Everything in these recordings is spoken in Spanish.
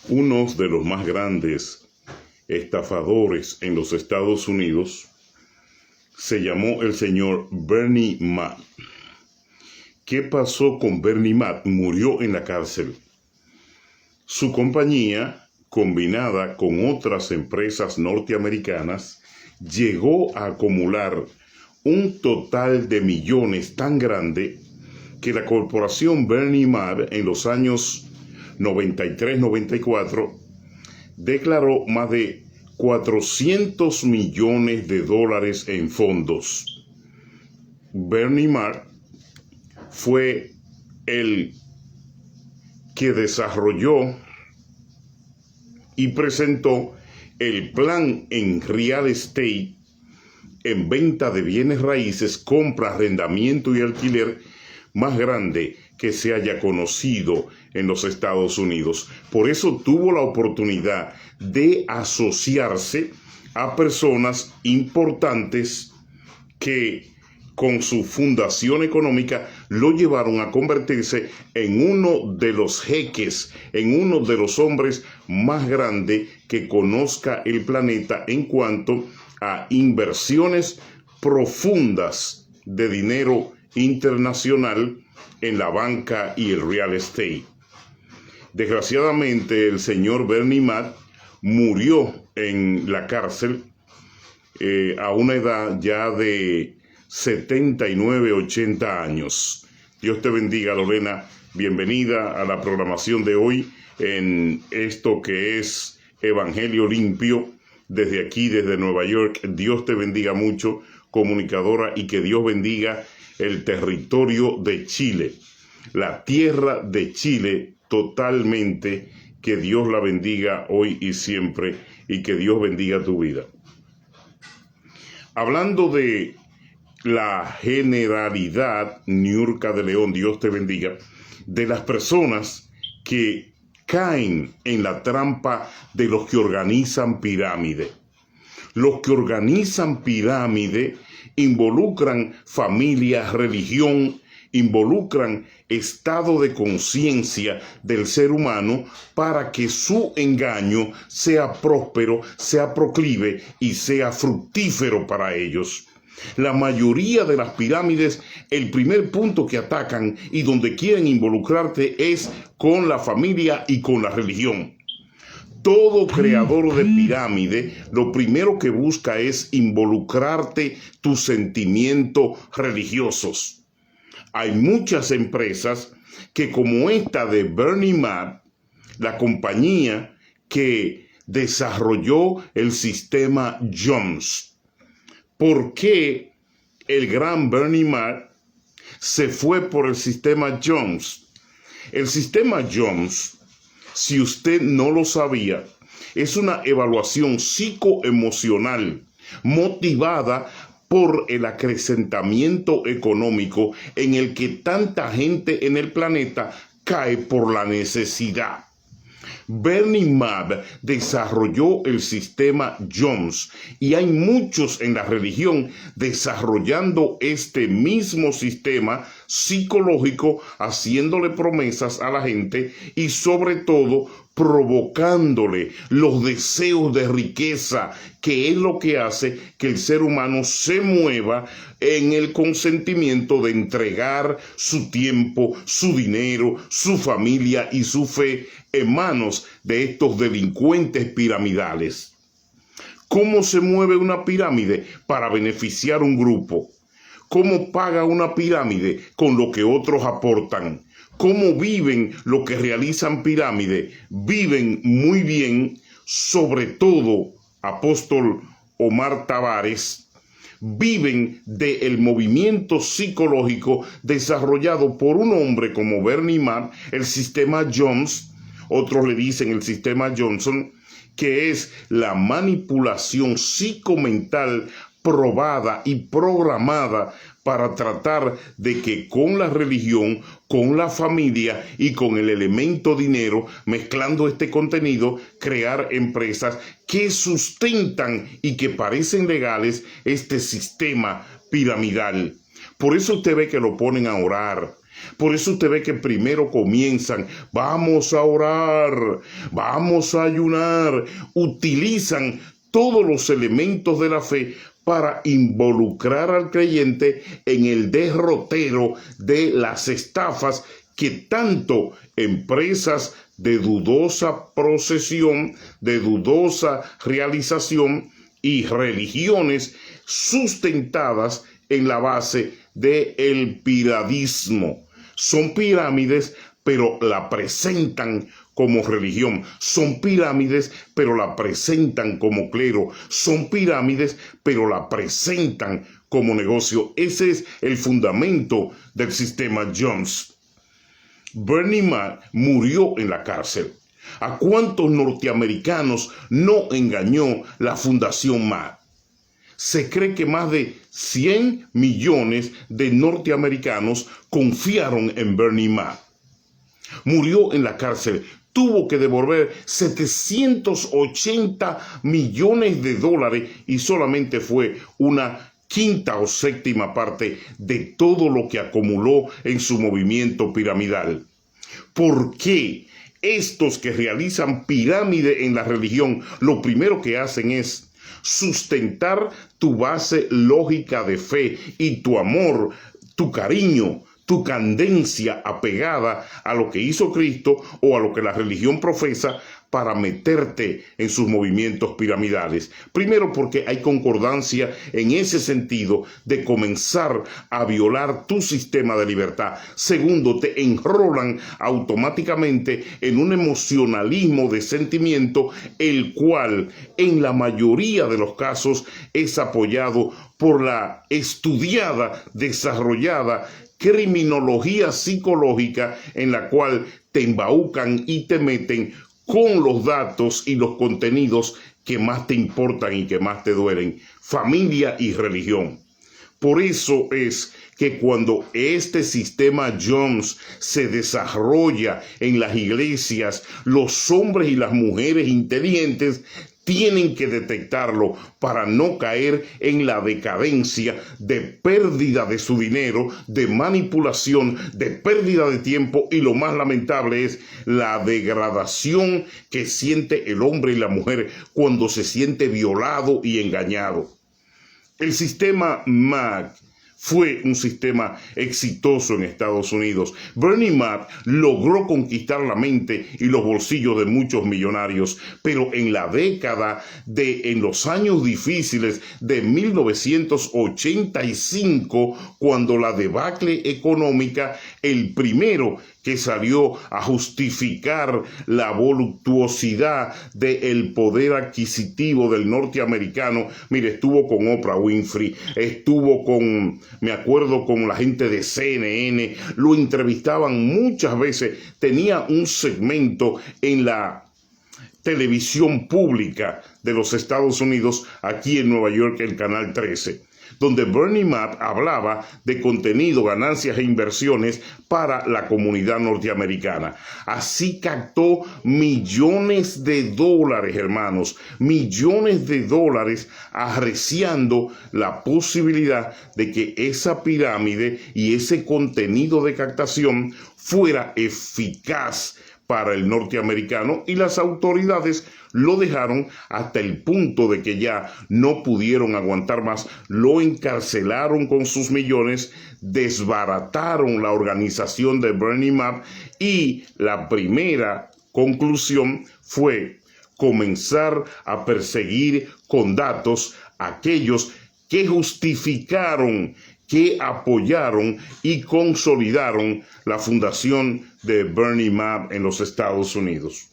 Uno de los más grandes estafadores en los Estados Unidos se llamó el señor Bernie Madoff. ¿Qué pasó con Bernie Madoff? Murió en la cárcel. Su compañía, combinada con otras empresas norteamericanas, llegó a acumular un total de millones tan grande que la corporación Bernie Madoff en los años 93-94 declaró más de 400 millones de dólares en fondos. Bernie Madoff fue el que desarrolló y presentó el plan en real estate, en venta de bienes raíces, compra, arrendamiento y alquiler más grande que se haya conocido en los Estados Unidos. Por eso tuvo la oportunidad de asociarse a personas importantes que con su fundación económica lo llevaron a convertirse en uno de los jeques, en uno de los hombres más grandes que conozca el planeta en cuanto a inversiones profundas de dinero internacional en la banca y el real estate. Desgraciadamente, el señor Bernie Madoff murió en la cárcel a una edad ya de 79, 80 años. Dios te bendiga, Lorena. Bienvenida a la programación de hoy en esto que es Evangelio Limpio. Desde aquí, desde Nueva York, Dios te bendiga mucho, comunicadora, y que Dios bendiga el territorio de Chile, la tierra de Chile totalmente. Que Dios la bendiga hoy y siempre, y que Dios bendiga tu vida. Hablando de la generalidad, Niurka de León, Dios te bendiga, de las personas que caen en la trampa de los que organizan pirámide. Los que organizan pirámide involucran familia, religión, involucran estado de conciencia del ser humano para que su engaño sea próspero, sea proclive y sea fructífero para ellos. La mayoría de las pirámides, el primer punto que atacan y donde quieren involucrarte es con la familia y con la religión. Todo creador de pirámide lo primero que busca es involucrarte tus sentimientos religiosos. Hay muchas empresas que, como esta de Bernie Madoff, la compañía que desarrolló el sistema Jones. ¿Por qué el gran Bernie Madoff se fue por el sistema Jones? El sistema Jones, si usted no lo sabía, es una evaluación psicoemocional motivada por el acrecentamiento económico en el que tanta gente en el planeta cae por la necesidad. Bernie Madoff desarrolló el sistema Jones y hay muchos en la religión desarrollando este mismo sistema psicológico, haciéndole promesas a la gente y sobre todo provocándole los deseos de riqueza, que es lo que hace que el ser humano se mueva en el consentimiento de entregar su tiempo, su dinero, su familia y su fe en manos de estos delincuentes piramidales. ¿Cómo se mueve una pirámide? Para beneficiar un grupo. ¿Cómo paga una pirámide? Con lo que otros aportan. ¿Cómo viven los que realizan pirámide? Viven muy bien, sobre todo, apóstol Omar Tavares, viven del movimiento psicológico desarrollado por un hombre como Bernie Madoff, el sistema Jones, otros le dicen el sistema Johnson, que es la manipulación psicomental probada y programada para tratar de que con la religión, con la familia y con el elemento dinero, mezclando este contenido, crear empresas que sustentan y que parecen legales este sistema piramidal. Por eso usted ve que lo ponen a orar, Por eso usted ve que primero comienzan, vamos a orar, vamos a ayunar, utilizan todos los elementos de la fe para involucrar al creyente en el derrotero de las estafas que tanto empresas de dudosa procesión, de dudosa realización y religiones sustentadas en la base del piramidismo. Son pirámides, pero la presentan como religión. Son pirámides, pero la presentan como clero. Son pirámides, pero la presentan como negocio. Ese es el fundamento del sistema Jones. Bernie Madoff murió en la cárcel. ¿A cuántos norteamericanos no engañó la Fundación Madoff? Se cree que más de 100 millones de norteamericanos confiaron en Bernie Madoff. Murió en la cárcel. Tuvo que devolver 780 millones de dólares y solamente fue una quinta o séptima parte de todo lo que acumuló en su movimiento piramidal. ¿Por qué estos que realizan pirámide en la religión lo primero que hacen es sustentar tu base lógica de fe y tu amor, tu cariño, tu candencia apegada a lo que hizo Cristo o a lo que la religión profesa para meterte en sus movimientos piramidales? Primero, porque hay concordancia en ese sentido de comenzar a violar tu sistema de libertad. Segundo, te enrolan automáticamente en un emocionalismo de sentimiento, el cual en la mayoría de los casos es apoyado por la estudiada, desarrollada criminología psicológica, en la cual te embaucan y te meten con los datos y los contenidos que más te importan y que más te duelen: familia y religión. Por eso es que cuando este sistema Jones se desarrolla en las iglesias, los hombres y las mujeres inteligentes tienen que detectarlo para no caer en la decadencia de pérdida de su dinero, de manipulación, de pérdida de tiempo, y lo más lamentable es la degradación que siente el hombre y la mujer cuando se siente violado y engañado. El sistema MAG fue un sistema exitoso en Estados Unidos. Bernie Madoff logró conquistar la mente y los bolsillos de muchos millonarios, pero en los años difíciles de 1985, cuando la debacle económica, el primero que salió a justificar la voluptuosidad del poder adquisitivo del norteamericano, mire, estuvo con Oprah Winfrey, estuvo con la gente de CNN, lo entrevistaban muchas veces, tenía un segmento en la televisión pública de los Estados Unidos, aquí en Nueva York, el Canal 13. Donde Bernie Madoff hablaba de contenido, ganancias e inversiones para la comunidad norteamericana. Así captó millones de dólares, hermanos, millones de dólares, arreciando la posibilidad de que esa pirámide y ese contenido de captación fuera eficaz para el norteamericano, y las autoridades lo dejaron hasta el punto de que ya no pudieron aguantar más. Lo encarcelaron con sus millones, desbarataron la organización de Bernie Madoff, y la primera conclusión fue comenzar a perseguir con datos a aquellos que justificaron, que apoyaron y consolidaron la fundación de Bernie Madoff en los Estados Unidos.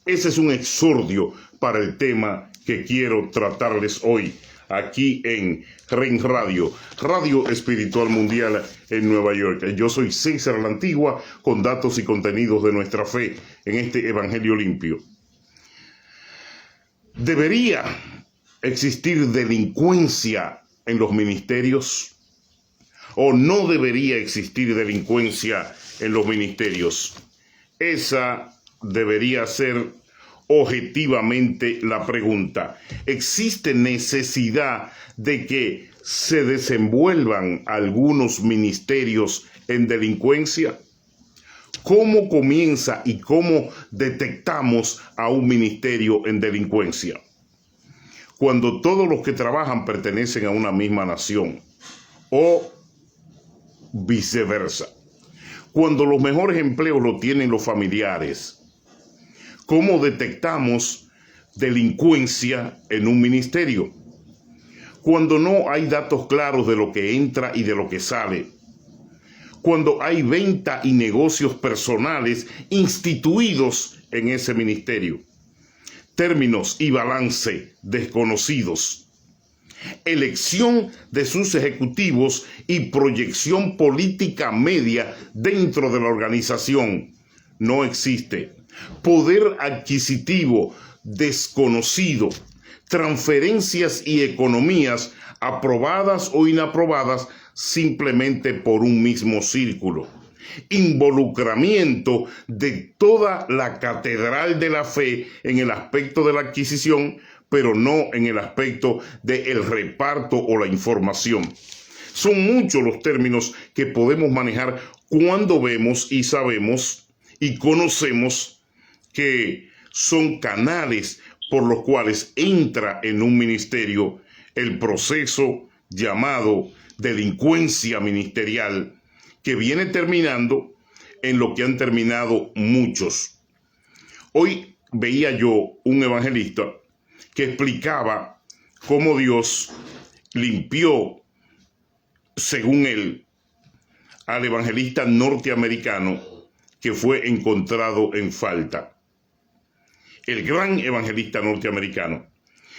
Ese es un exordio para el tema que quiero tratarles hoy, aquí en REN Radio, Radio Espiritual Mundial en Nueva York. Yo soy César La Antigua, con datos y contenidos de nuestra fe en este Evangelio limpio. ¿Debería existir delincuencia en los ministerios? ¿O no debería existir delincuencia en los ministerios? Esa debería ser objetivamente la pregunta. ¿Existe necesidad de que se desenvuelvan algunos ministerios en delincuencia? ¿Cómo comienza y cómo detectamos a un ministerio en delincuencia? Cuando todos los que trabajan pertenecen a una misma nación o viceversa. Cuando los mejores empleos los tienen los familiares. ¿Cómo detectamos delincuencia en un ministerio? Cuando no hay datos claros de lo que entra y de lo que sale. Cuando hay venta y negocios personales instituidos en ese ministerio. Términos y balance desconocidos. Elección de sus ejecutivos y proyección política media dentro de la organización. No existe. Poder adquisitivo desconocido. Transferencias y economías aprobadas o inaprobadas simplemente por un mismo círculo. Involucramiento de toda la catedral de la fe en el aspecto de la adquisición, pero no en el aspecto del reparto o la información. Son muchos los términos que podemos manejar cuando vemos y sabemos y conocemos que son canales por los cuales entra en un ministerio el proceso llamado delincuencia ministerial, que viene terminando en lo que han terminado muchos. Hoy veía yo un evangelista que explicaba cómo Dios limpió, según él, al evangelista norteamericano que fue encontrado en falta. El gran evangelista norteamericano.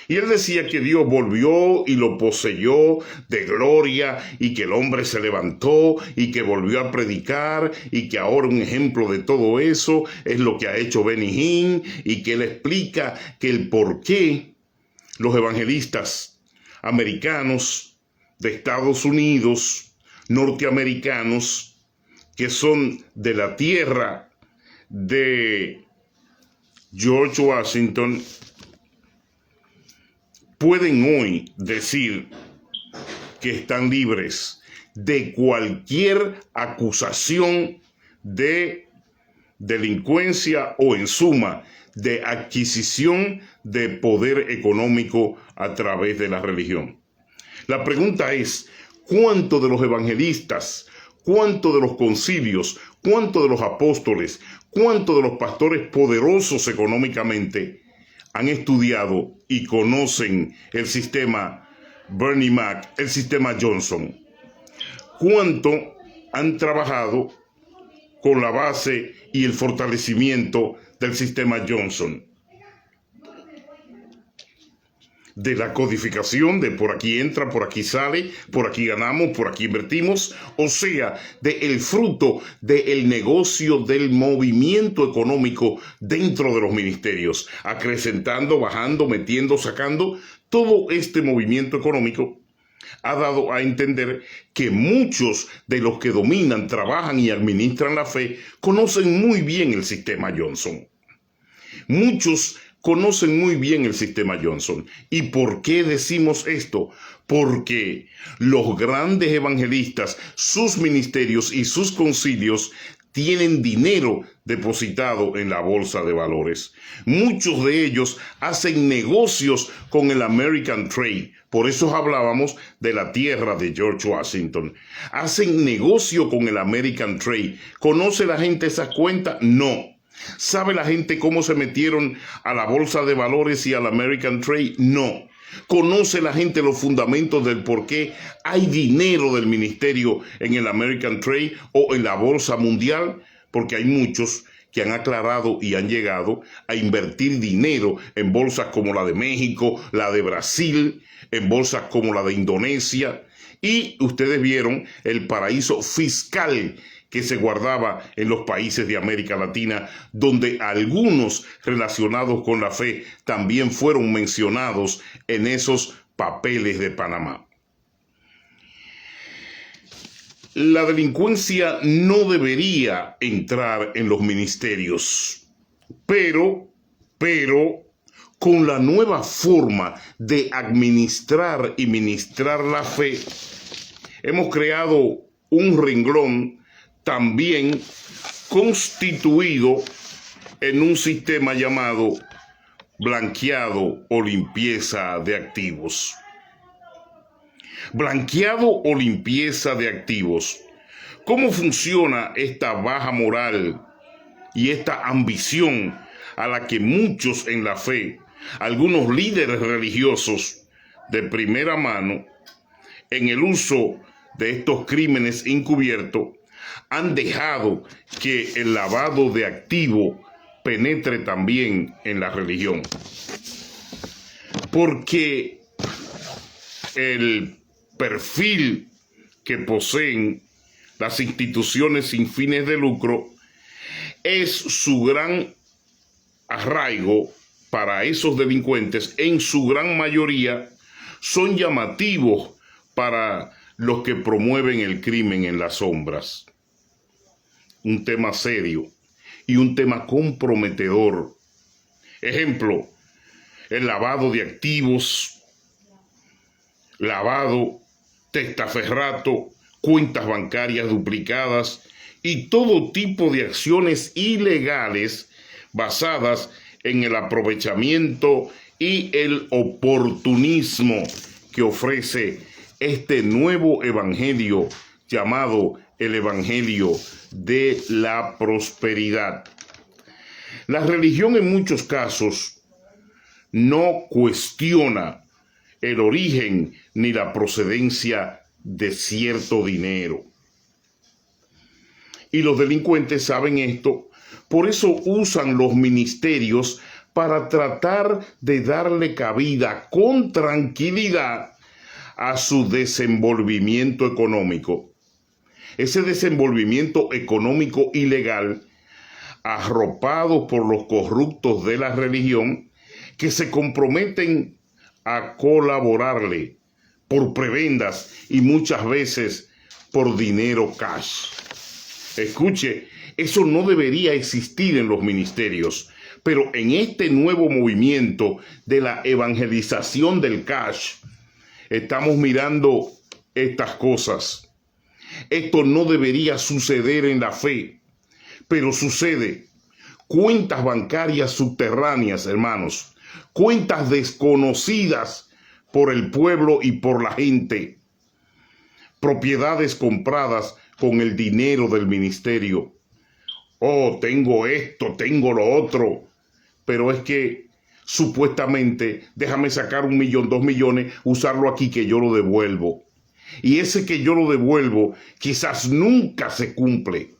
Y él decía que Dios volvió y lo poseyó de gloria y que el hombre se levantó y que volvió a predicar y que ahora un ejemplo de todo eso es lo que ha hecho Benny Hinn, y que él explica que el por qué los evangelistas americanos de Estados Unidos, norteamericanos, que son de la tierra de George Washington, pueden hoy decir que están libres de cualquier acusación de delincuencia o, en suma, de adquisición de poder económico a través de la religión. La pregunta es, ¿cuánto de los evangelistas, cuánto de los concilios, cuánto de los apóstoles, cuánto de los pastores poderosos económicamente han estudiado y conocen el sistema Bernie Mac, el sistema Johnson? ¿Cuánto han trabajado con la base y el fortalecimiento del sistema Johnson? De la codificación de por aquí entra, por aquí sale, por aquí ganamos, por aquí invertimos, o sea, del fruto del negocio del movimiento económico dentro de los ministerios, acrecentando, bajando, metiendo, sacando. Todo este movimiento económico ha dado a entender que muchos de los que dominan, trabajan y administran la fe conocen muy bien el sistema Johnson. Muchos conocen muy bien el sistema Johnson. ¿Y por qué decimos esto? Porque los grandes evangelistas, sus ministerios y sus concilios tienen dinero depositado en la bolsa de valores. Muchos de ellos hacen negocios con el American Trade. Por eso hablábamos de la tierra de George Washington. Hacen negocio con el American Trade. ¿Conoce la gente esa cuenta? No. ¿Sabe la gente cómo se metieron a la bolsa de valores y al American Trade? No. ¿Conoce la gente los fundamentos del por qué hay dinero del ministerio en el American Trade o en la bolsa mundial? Porque hay muchos que han aclarado y han llegado a invertir dinero en bolsas como la de México, la de Brasil, en bolsas como la de Indonesia. Y ustedes vieron el paraíso fiscal que se guardaba en los países de América Latina, donde algunos relacionados con la fe también fueron mencionados en esos papeles de Panamá. La delincuencia no debería entrar en los ministerios, pero con la nueva forma de administrar y ministrar la fe, hemos creado un renglón también constituido en un sistema llamado blanqueado o limpieza de activos. Blanqueado o limpieza de activos. ¿Cómo funciona esta baja moral y esta ambición a la que muchos en la fe, algunos líderes religiosos de primera mano, en el uso de estos crímenes encubiertos, han dejado que el lavado de activos penetre también en la religión? Porque el perfil que poseen las instituciones sin fines de lucro es su gran arraigo para esos delincuentes. En su gran mayoría son llamativos para los que promueven el crimen en las sombras. Un tema serio y un tema comprometedor. Ejemplo, el lavado de activos, lavado, testaferrato, cuentas bancarias duplicadas y todo tipo de acciones ilegales basadas en el aprovechamiento y el oportunismo que ofrece este nuevo evangelio llamado el evangelio de la prosperidad. La religión en muchos casos no cuestiona el origen ni la procedencia de cierto dinero. Y los delincuentes saben esto, por eso usan los ministerios para tratar de darle cabida con tranquilidad a su desenvolvimiento económico. Ese desenvolvimiento económico ilegal, arropado por los corruptos de la religión, que se comprometen a colaborarle por prebendas y muchas veces por dinero cash. Escuche, eso no debería existir en los ministerios, pero en este nuevo movimiento de la evangelización del cash, estamos mirando estas cosas. Esto no debería suceder en la fe, pero sucede. Cuentas bancarias subterráneas, hermanos, cuentas desconocidas por el pueblo y por la gente, propiedades compradas con el dinero del ministerio. Oh, tengo esto, tengo lo otro, pero es que supuestamente déjame sacar 1 millón, 2 millones, usarlo aquí que yo lo devuelvo. Y ese que yo lo devuelvo quizás nunca se cumple.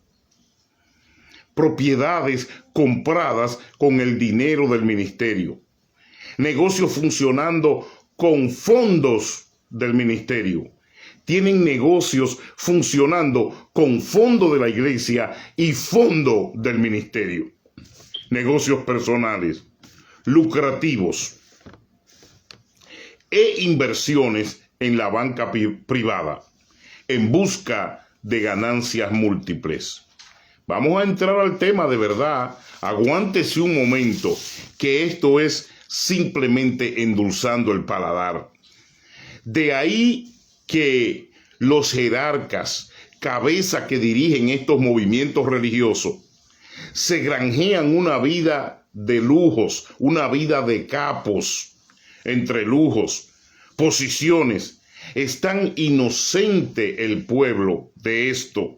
Propiedades compradas con el dinero del ministerio. Negocios funcionando con fondos del ministerio. Tienen negocios funcionando con fondo de la iglesia y fondo del ministerio. Negocios personales, lucrativos e inversiones en la banca privada en busca de ganancias múltiples. Vamos a entrar al tema de verdad. Aguántese un momento, que esto es simplemente endulzando el paladar. De ahí que los jerarcas, cabeza que dirigen estos movimientos religiosos, se granjean una vida de lujos, una vida de capos, entre lujos, posiciones. ¿Es tan inocente el pueblo de esto?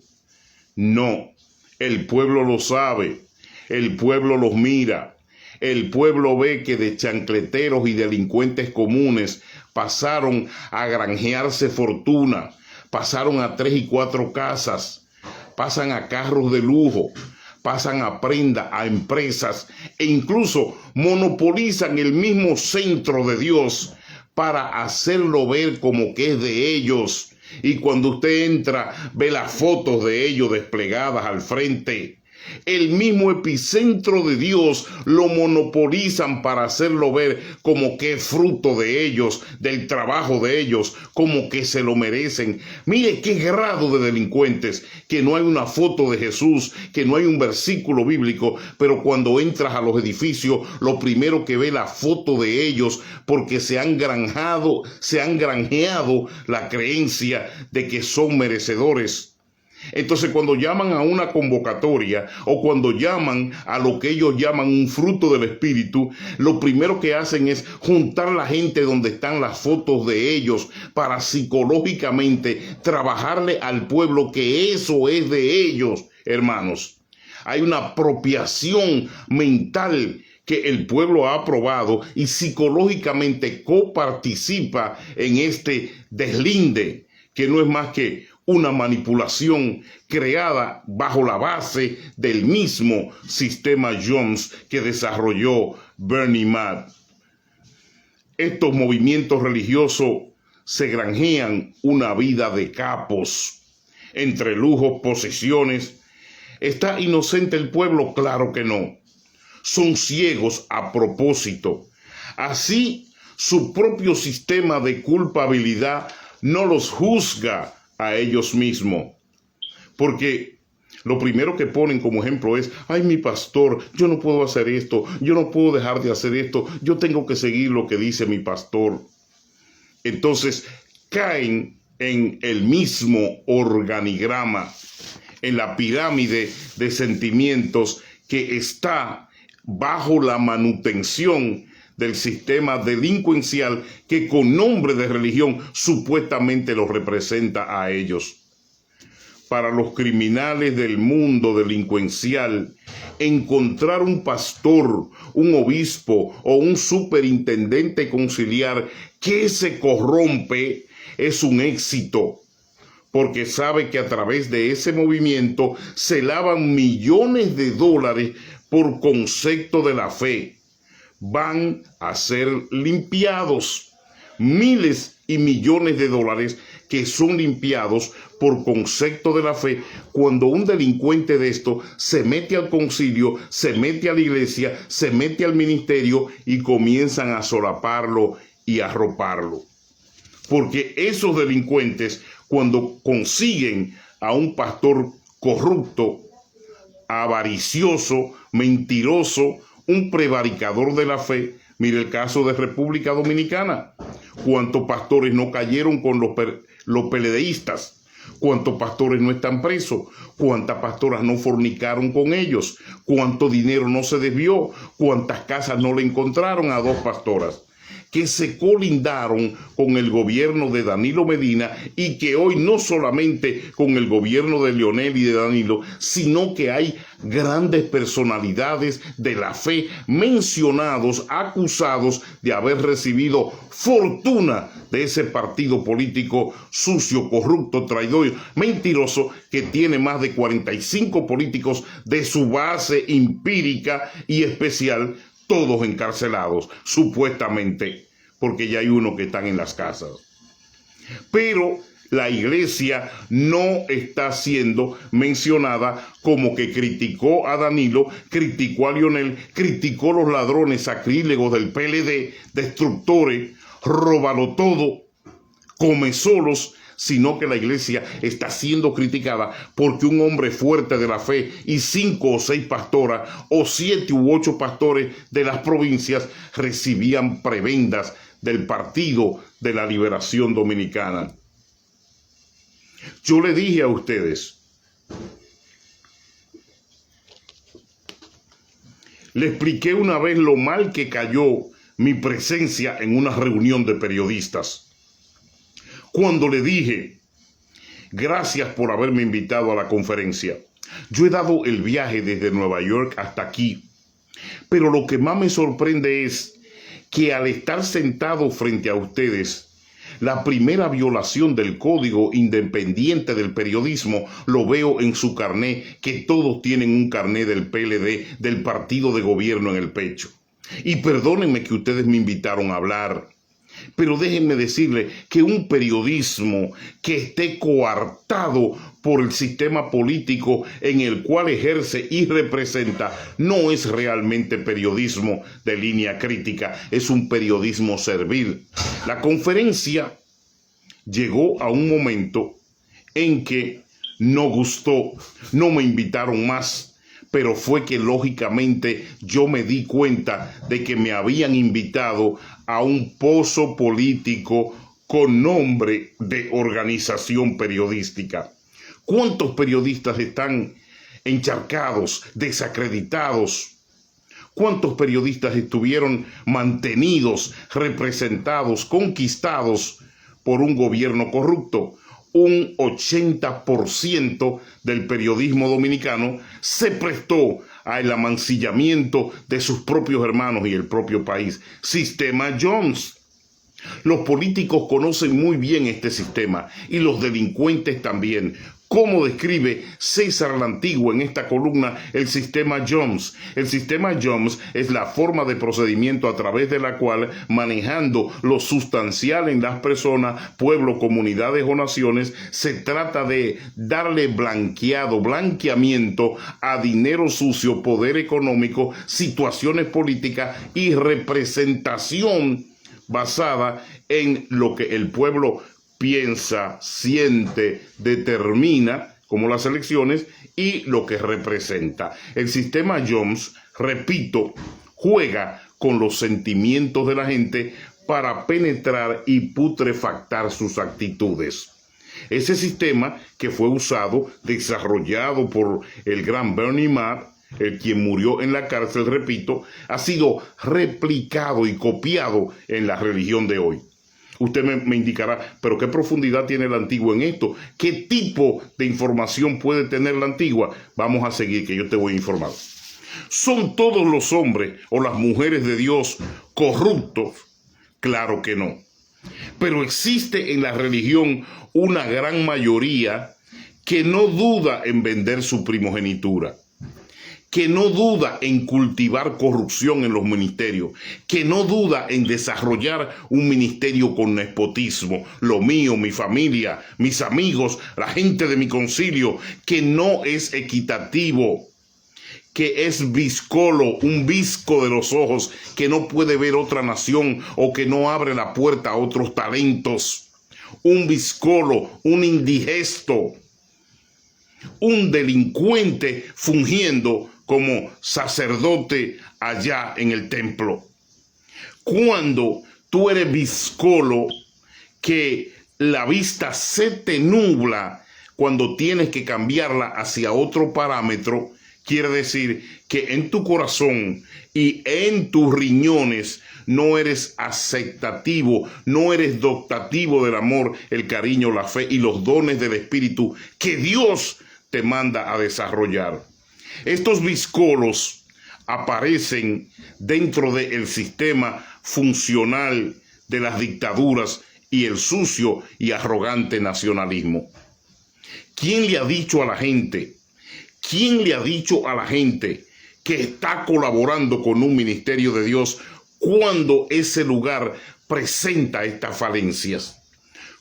No, el pueblo lo sabe, el pueblo los mira, el pueblo ve que de chancleteros y delincuentes comunes pasaron a granjearse fortuna, pasaron a 3 y 4 casas, pasan a carros de lujo, pasan a prenda, a empresas e incluso monopolizan el mismo centro de Dios para hacerlo ver como que es de ellos. Y cuando usted entra, ve las fotos de ellos desplegadas al frente, El mismo epicentro de Dios lo monopolizan para hacerlo ver como que es fruto de ellos, del trabajo de ellos, como que se lo merecen. Mire qué grado de delincuentes, que no hay una foto de Jesús, que no hay un versículo bíblico, pero cuando entras a los edificios, lo primero que ve es la foto de ellos, porque se han granjeado la creencia de que son merecedores. Entonces, cuando llaman a una convocatoria o cuando llaman a lo que ellos llaman un fruto del Espíritu, lo primero que hacen es juntar la gente donde están las fotos de ellos para psicológicamente trabajarle al pueblo que eso es de ellos, hermanos. Hay una apropiación mental que el pueblo ha aprobado y psicológicamente coparticipa en este deslinde, que no es más que una manipulación creada bajo la base del mismo sistema Jones que desarrolló Bernie Madoff. Estos movimientos religiosos se granjean una vida de capos, entre lujos, posesiones. ¿Está inocente el pueblo? Claro que no. Son ciegos a propósito. Así, su propio sistema de culpabilidad no los juzga a ellos mismos, porque lo primero que ponen como ejemplo es: ay, mi pastor, yo no puedo hacer esto, yo no puedo dejar de hacer esto, yo tengo que seguir lo que dice mi pastor. Entonces caen en el mismo organigrama, en la pirámide de sentimientos que está bajo la manutención del sistema delincuencial que con nombre de religión supuestamente los representa a ellos. Para los criminales del mundo delincuencial, encontrar un pastor, un obispo o un superintendente conciliar que se corrompe es un éxito, porque sabe que a través de ese movimiento se lavan millones de dólares por concepto de la fe. Van a ser limpiados miles y millones de dólares que son limpiados por concepto de la fe cuando un delincuente de esto se mete al concilio, se mete a la iglesia, se mete al ministerio y comienzan a solaparlo y a arroparlo. Porque esos delincuentes, cuando consiguen a un pastor corrupto, avaricioso, mentiroso, un prevaricador de la fe, mire el caso de República Dominicana. ¿Cuántos pastores no cayeron con los PLDistas? ¿Cuántos pastores no están presos? ¿Cuántas pastoras no fornicaron con ellos? ¿Cuánto dinero no se desvió? ¿Cuántas casas no le encontraron a dos pastoras que se colindaron con el gobierno de Danilo Medina y que hoy no solamente con el gobierno de Leonel y de Danilo, sino que hay grandes personalidades de la fe mencionados, acusados de haber recibido fortuna de ese partido político sucio, corrupto, traidor, mentiroso, que tiene más de 45 políticos de su base empírica y especial, todos encarcelados, supuestamente, porque ya hay uno que están en las casas. Pero la iglesia no está siendo mencionada como que criticó a Danilo, criticó a Leonel, criticó a los ladrones sacrílegos del PLD, destructores, róbalo todo, come solos, sino que la iglesia está siendo criticada porque un hombre fuerte de la fe y 5 o 6 pastoras o 7 u 8 pastores de las provincias recibían prebendas del Partido de la Liberación Dominicana. Yo le dije a ustedes, le expliqué una vez lo mal que cayó mi presencia en una reunión de periodistas. Cuando le dije, gracias por haberme invitado a la conferencia. Yo he dado el viaje desde Nueva York hasta aquí, pero lo que más me sorprende es que al estar sentado frente a ustedes, la primera violación del Código Independiente del Periodismo lo veo en su carné, que todos tienen un carné del PLD, del partido de gobierno en el pecho. Y perdónenme que ustedes me invitaron a hablar, pero déjenme decirle que un periodismo que esté coartado por el sistema político en el cual ejerce y representa, no es realmente periodismo de línea crítica, es un periodismo servil. La conferencia llegó a un momento en que no gustó, no me invitaron más, pero fue que lógicamente yo me di cuenta de que me habían invitado a un pozo político con nombre de organización periodística. ¿Cuántos periodistas están encharcados, desacreditados? ¿Cuántos periodistas estuvieron mantenidos, representados, conquistados por un gobierno corrupto? Un 80% del periodismo dominicano se prestó al amancillamiento de sus propios hermanos y el propio país. Sistema Jones. Los políticos conocen muy bien este sistema y los delincuentes también. ¿Cómo describe César la Antigua en esta columna el sistema Jones? El sistema Jones es la forma de procedimiento a través de la cual, manejando lo sustancial en las personas, pueblos, comunidades o naciones, se trata de darle blanqueamiento a dinero sucio, poder económico, situaciones políticas y representación basada en lo que el pueblo piensa, siente, determina, como las elecciones, y lo que representa. El sistema Jones, repito, juega con los sentimientos de la gente para penetrar y putrefactar sus actitudes. Ese sistema que fue usado, desarrollado por el gran Bernie Madoff, el quien murió en la cárcel, repito, ha sido replicado y copiado en la religión de hoy. Usted me indicará, pero ¿qué profundidad tiene la Antigua en esto? ¿Qué tipo de información puede tener la Antigua? Vamos a seguir, que yo te voy a informar. ¿Son todos los hombres o las mujeres de Dios corruptos? Claro que no. Pero existe en la religión una gran mayoría que no duda en vender su primogenitura, que no duda en cultivar corrupción en los ministerios, que no duda en desarrollar un ministerio con nepotismo, lo mío, mi familia, mis amigos, la gente de mi concilio, que no es equitativo, que es viscolo, un visco de los ojos, que no puede ver otra nación o que no abre la puerta a otros talentos, un viscolo, un indigesto, un delincuente fungiendo como sacerdote allá en el templo. Cuando tú eres viscolo, que la vista se te nubla cuando tienes que cambiarla hacia otro parámetro, quiere decir que en tu corazón y en tus riñones no eres aceptativo, no eres dotativo del amor, el cariño, la fe y los dones del Espíritu que Dios te manda a desarrollar. Estos viscolos aparecen dentro del sistema funcional de las dictaduras y el sucio y arrogante nacionalismo. ¿Quién le ha dicho a la gente? ¿Quién le ha dicho a la gente que está colaborando con un ministerio de Dios cuando ese lugar presenta estas falencias?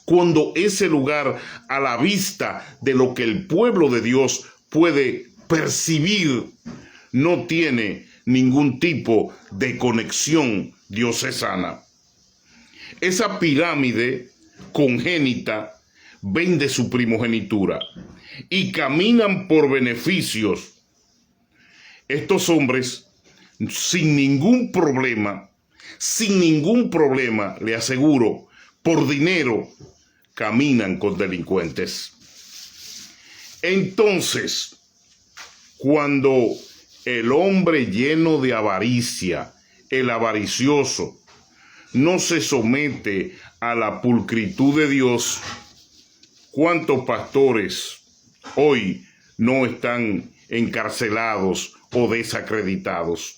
Cuando ese lugar, a la vista de lo que el pueblo de Dios puede percibir, no tiene ningún tipo de conexión diocesana. Esa pirámide congénita vende su primogenitura y caminan por beneficios. Estos hombres, sin ningún problema, le aseguro, por dinero, caminan con delincuentes. Entonces, cuando el hombre lleno de avaricia, el avaricioso, no se somete a la pulcritud de Dios, ¿cuántos pastores hoy no están encarcelados o desacreditados?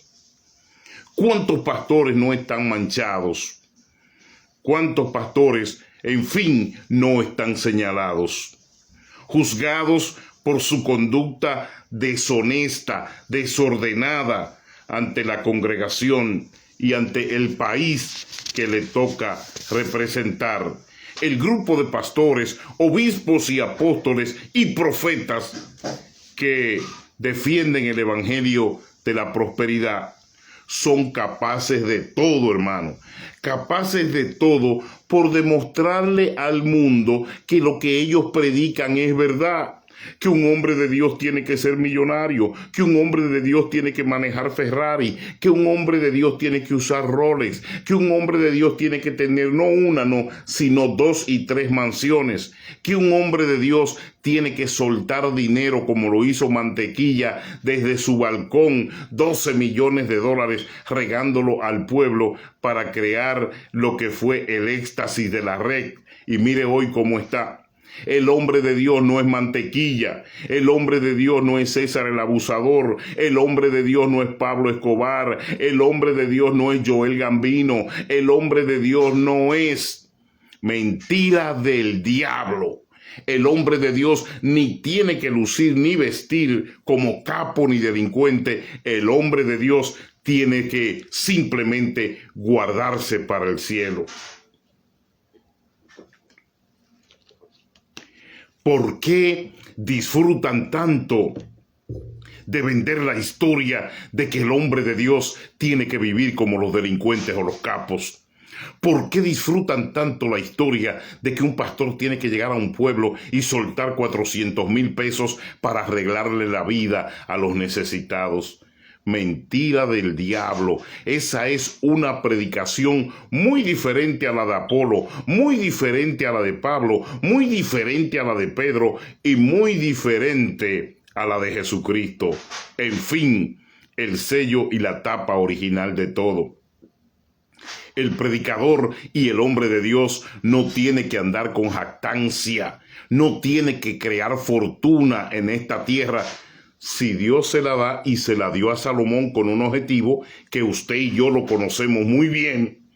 ¿Cuántos pastores no están manchados? ¿Cuántos pastores, en fin, no están señalados, juzgados por su conducta deshonesta, desordenada ante la congregación y ante el país que le toca representar? el grupo de pastores, obispos y apóstoles y profetas que defienden el evangelio de la prosperidad son capaces de todo, hermano, capaces de todo por demostrarle al mundo que lo que ellos predican es verdad. Que un hombre de Dios tiene que ser millonario, que un hombre de Dios tiene que manejar Ferrari, que un hombre de Dios tiene que usar Rolex, que un hombre de Dios tiene que tener no una, sino 2 y 3 mansiones, que un hombre de Dios tiene que soltar dinero como lo hizo Mantequilla desde su balcón, $12 millones regándolo al pueblo para crear lo que fue el éxtasis de la red. Y mire hoy cómo está. El hombre de Dios no es Mantequilla, el hombre de Dios no es César el abusador, el hombre de Dios no es Pablo Escobar, el hombre de Dios no es Joel Gambino, el hombre de Dios no es mentira del diablo. El hombre de Dios ni tiene que lucir ni vestir como capo ni delincuente. El hombre de Dios tiene que simplemente guardarse para el cielo. ¿Por qué disfrutan tanto de vender la historia de que el hombre de Dios tiene que vivir como los delincuentes o los capos? ¿Por qué disfrutan tanto la historia de que un pastor tiene que llegar a un pueblo y soltar 400,000 pesos para arreglarle la vida a los necesitados? Mentira del diablo. Esa es una predicación muy diferente a la de Apolo, muy diferente a la de Pablo, muy diferente a la de Pedro y muy diferente a la de Jesucristo. En fin, el sello y la tapa original de todo. El predicador y el hombre de Dios no tiene que andar con jactancia, no tiene que crear fortuna en esta tierra. Si Dios se la da y se la dio a Salomón con un objetivo que usted y yo lo conocemos muy bien,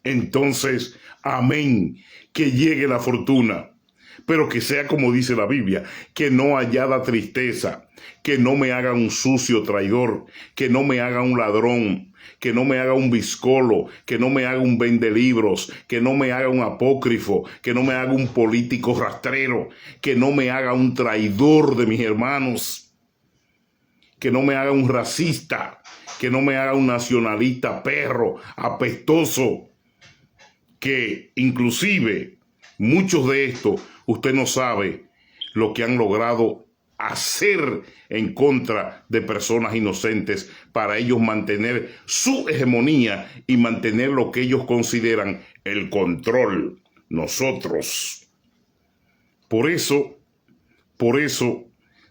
entonces, amén, que llegue la fortuna, pero que sea como dice la Biblia, que no haya tristeza, que no me haga un sucio traidor, que no me haga un ladrón, que no me haga un viscolo, que no me haga un vendelibros, que no me haga un apócrifo, que no me haga un político rastrero, que no me haga un traidor de mis hermanos, que no me haga un racista, que no me haga un nacionalista perro, apestoso, que inclusive muchos de estos, usted no sabe lo que han logrado hacer en contra de personas inocentes para ellos mantener su hegemonía y mantener lo que ellos consideran el control. Nosotros. Por eso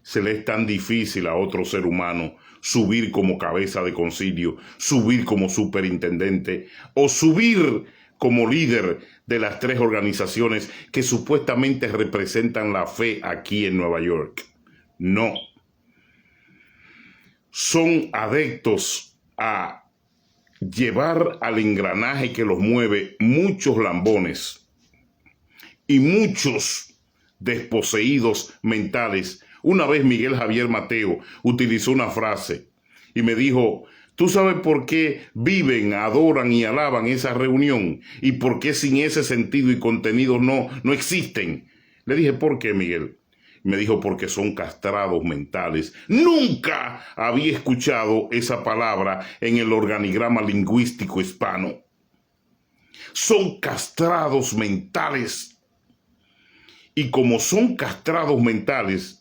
se le es tan difícil a otro ser humano subir como cabeza de concilio, subir como superintendente o subir como líder de las 3 organizaciones que supuestamente representan la fe aquí en Nueva York. No. Son adeptos a llevar al engranaje que los mueve muchos lambones y muchos desposeídos mentales. Una vez Miguel Javier Mateo utilizó una frase y me dijo: ¿tú sabes por qué viven, adoran y alaban esa reunión? ¿Y por qué sin ese sentido y contenido no existen? Le dije: ¿por qué, Miguel? Me dijo: porque son castrados mentales. Nunca había escuchado esa palabra en el organigrama lingüístico hispano. Son castrados mentales. Y como son castrados mentales,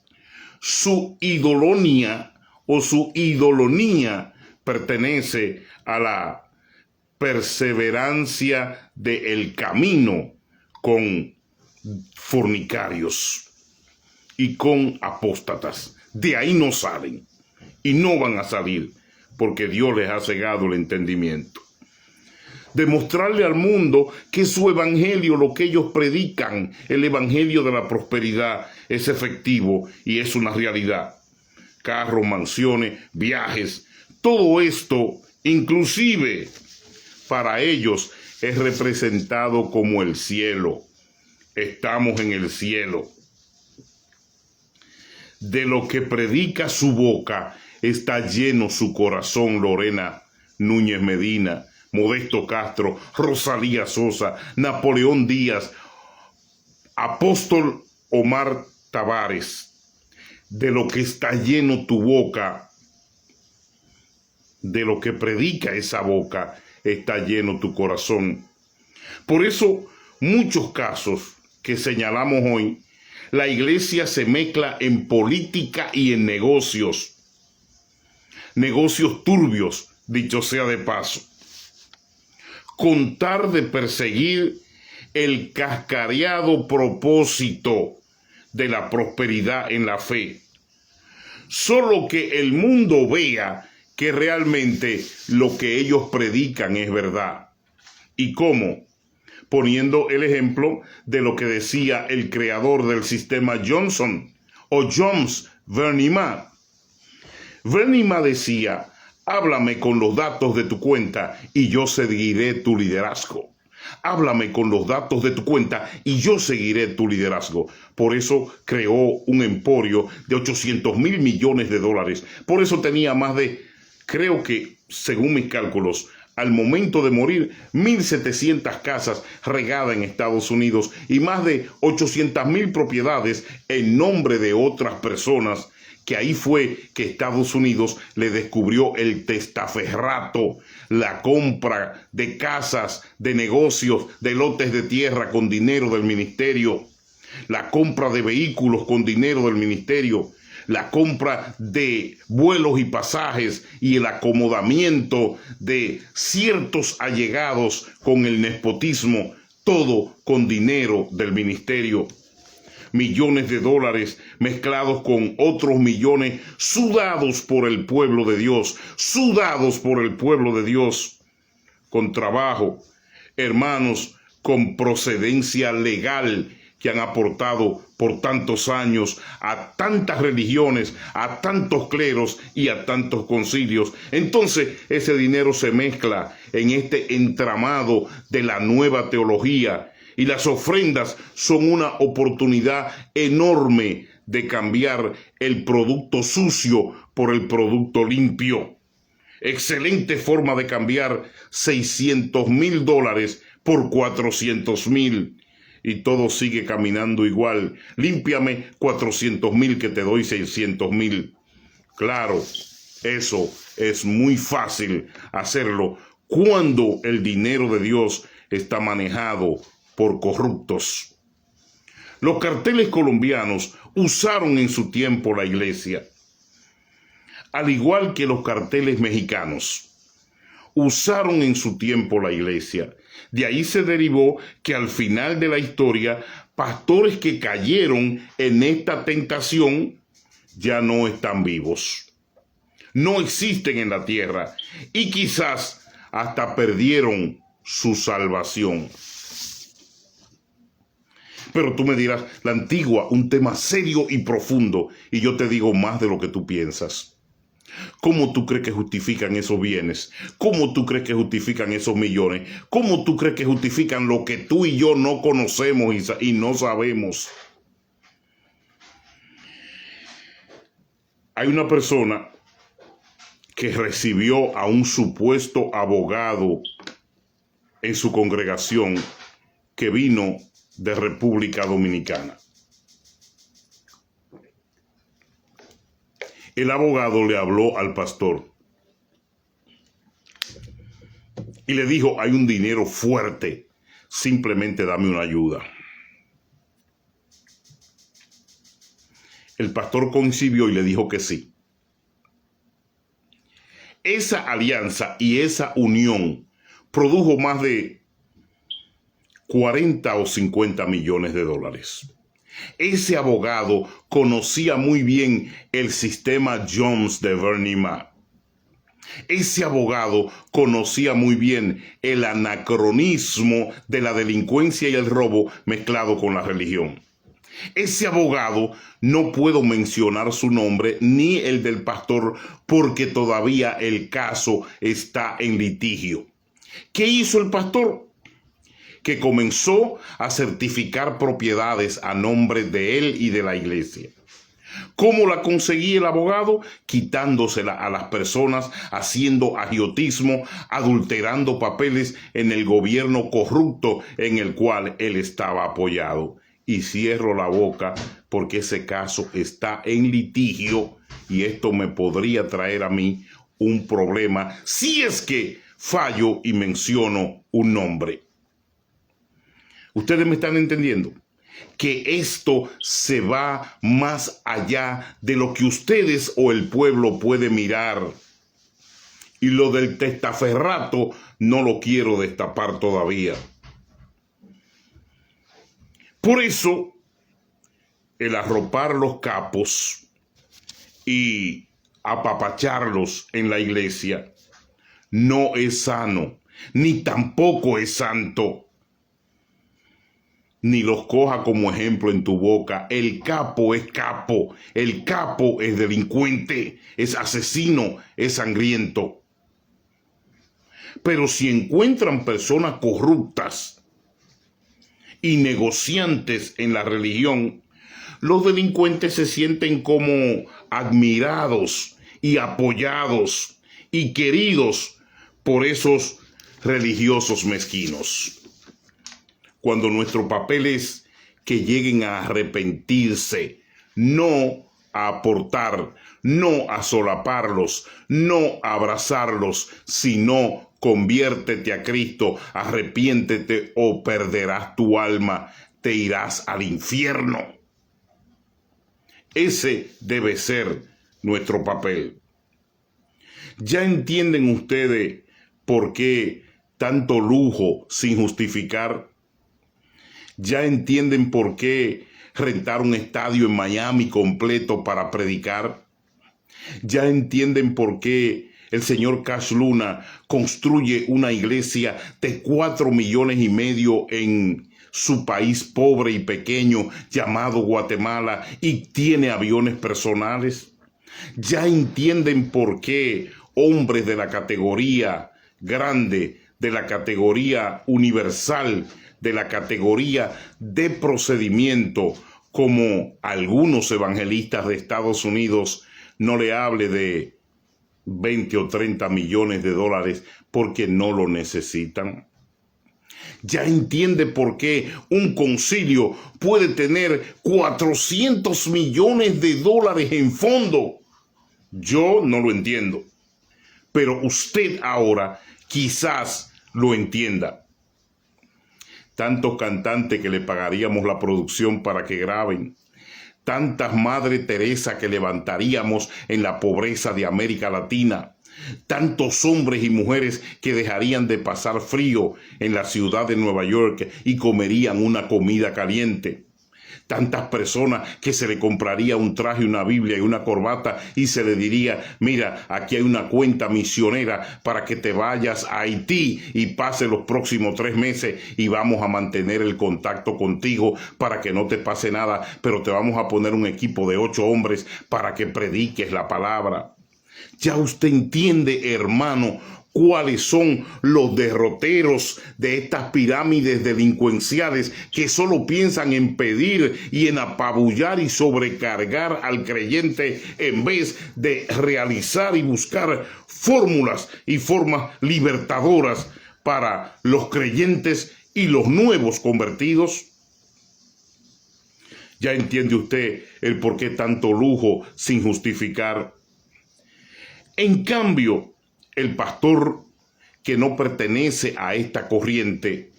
su idolonía o su idolonía pertenece a la perseverancia del camino con fornicarios y con apóstatas. De ahí no salen y no van a salir porque Dios les ha cegado el entendimiento. Demostrarle al mundo que su evangelio, lo que ellos predican, el evangelio de la prosperidad, es efectivo y es una realidad. Carros, mansiones, viajes, todo esto, inclusive para ellos, es representado como el cielo. Estamos en el cielo. De lo que predica su boca está lleno su corazón. Lorena Núñez Medina, Modesto Castro, Rosalía Sosa, Napoleón Díaz, Apóstol Omar Tavares, de lo que está lleno tu boca, de lo que predica esa boca, está lleno tu corazón. Por eso, muchos casos que señalamos hoy, la iglesia se mezcla en política y en negocios turbios, dicho sea de paso, con tal de perseguir el cascareado propósito de la prosperidad en la fe. Solo que el mundo vea que realmente lo que ellos predican es verdad. ¿Y cómo? Poniendo el ejemplo de lo que decía el creador del sistema Johnson o Jones, Bernie Madoff. Bernie Madoff decía: háblame con los datos de tu cuenta y yo seguiré tu liderazgo. Háblame con los datos de tu cuenta y yo seguiré tu liderazgo. Por eso creó un emporio de 800 mil millones de dólares. Por eso tenía más de, creo que, según mis cálculos, al momento de morir, 1.700 casas regadas en Estados Unidos y más de 800.000 propiedades en nombre de otras personas, que ahí fue que Estados Unidos le descubrió el testaferrato, la compra de casas, de negocios, de lotes de tierra con dinero del ministerio, la compra de vehículos con dinero del ministerio, la compra de vuelos y pasajes y el acomodamiento de ciertos allegados con el nepotismo, todo con dinero del ministerio. Millones de dólares mezclados con otros millones sudados por el pueblo de Dios, con trabajo, hermanos, con procedencia legal, que han aportado por tantos años a tantas religiones, a tantos cleros y a tantos concilios. Entonces ese dinero se mezcla en este entramado de la nueva teología, y las ofrendas son una oportunidad enorme de cambiar el producto sucio por el producto limpio. Excelente forma de cambiar 600.000 dólares por 400.000. Y todo sigue caminando igual. Límpiame 400.000 que te doy 600.000. Claro, eso es muy fácil hacerlo cuando el dinero de Dios está manejado por corruptos. Los carteles colombianos usaron en su tiempo la iglesia, al igual que los carteles mexicanos usaron en su tiempo la iglesia. De ahí se derivó que al final de la historia, pastores que cayeron en esta tentación ya no están vivos, no existen en la tierra y quizás hasta perdieron su salvación. Pero tú me dirás, la antigua, un tema serio y profundo, y yo te digo más de lo que tú piensas. ¿Cómo tú crees que justifican esos bienes? ¿Cómo tú crees que justifican esos millones? ¿Cómo tú crees que justifican lo que tú y yo no conocemos y no sabemos? Hay una persona que recibió a un supuesto abogado en su congregación que vino de República Dominicana. El abogado le habló al pastor y le dijo: hay un dinero fuerte, simplemente dame una ayuda. El pastor concibió y le dijo que sí. Esa alianza y esa unión produjo más de 40 o 50 millones de dólares. Ese abogado conocía muy bien el sistema Jones de Bernie Madoff. Ese abogado conocía muy bien el anacronismo de la delincuencia y el robo mezclado con la religión. Ese abogado, no puedo mencionar su nombre ni el del pastor porque todavía el caso está en litigio. ¿Qué hizo el pastor? Que comenzó a certificar propiedades a nombre de él y de la iglesia. ¿Cómo la conseguía el abogado? Quitándosela a las personas, haciendo agiotismo, adulterando papeles en el gobierno corrupto en el cual él estaba apoyado. y cierro la boca porque ese caso está en litigio y esto me podría traer a mí un problema si es que fallo y menciono un nombre. ¿Ustedes me están entendiendo? Que esto se va más allá de lo que ustedes o el pueblo puede mirar. Y lo del testaferrato no lo quiero destapar todavía. Por eso, el arropar los capos y apapacharlos en la iglesia no es sano, ni tampoco es santo. Ni los coja como ejemplo en tu boca. El capo es capo, el capo es delincuente, es asesino, es sangriento. Pero si encuentran personas corruptas y negociantes en la religión, los delincuentes se sienten como admirados y apoyados y queridos por esos religiosos mezquinos. Cuando nuestro papel es que lleguen a arrepentirse, no a aportar, no a solaparlos, no a abrazarlos, sino conviértete a Cristo, arrepiéntete o perderás tu alma, te irás al infierno. Ese debe ser nuestro papel. ¿Ya entienden ustedes por qué tanto lujo sin justificar? ¿Ya entienden por qué rentar un estadio en Miami completo para predicar? ¿Ya entienden por qué el señor Cash Luna construye una iglesia de 4,5 millones en su país pobre y pequeño llamado Guatemala y tiene aviones personales? ¿Ya entienden por qué hombres de la categoría grande, de la categoría universal, de la categoría de procedimiento, como algunos evangelistas de Estados Unidos, no le hable de 20 o 30 millones de dólares porque no lo necesitan? ¿Ya entiende por qué un concilio puede tener 400 millones de dólares en fondo? Yo no lo entiendo, pero usted ahora quizás lo entienda. Tantos cantantes que le pagaríamos la producción para que graben, tantas Madre Teresa que levantaríamos en la pobreza de América Latina, tantos hombres y mujeres que dejarían de pasar frío en la ciudad de Nueva York y comerían una comida caliente. Tantas personas que se le compraría un traje, una Biblia y una corbata y se le diría, mira, aquí hay una cuenta misionera para que te vayas a Haití y pase los próximos 3 meses y vamos a mantener el contacto contigo para que no te pase nada, pero te vamos a poner un equipo de 8 hombres para que prediques la palabra. Ya usted entiende, hermano, cuáles son los derroteros de estas pirámides delincuenciales que solo piensan en pedir y en apabullar y sobrecargar al creyente en vez de realizar y buscar fórmulas y formas libertadoras para los creyentes y los nuevos convertidos. ¿Ya entiende usted el por qué tanto lujo sin justificar? En cambio, el pastor que no pertenece a esta corriente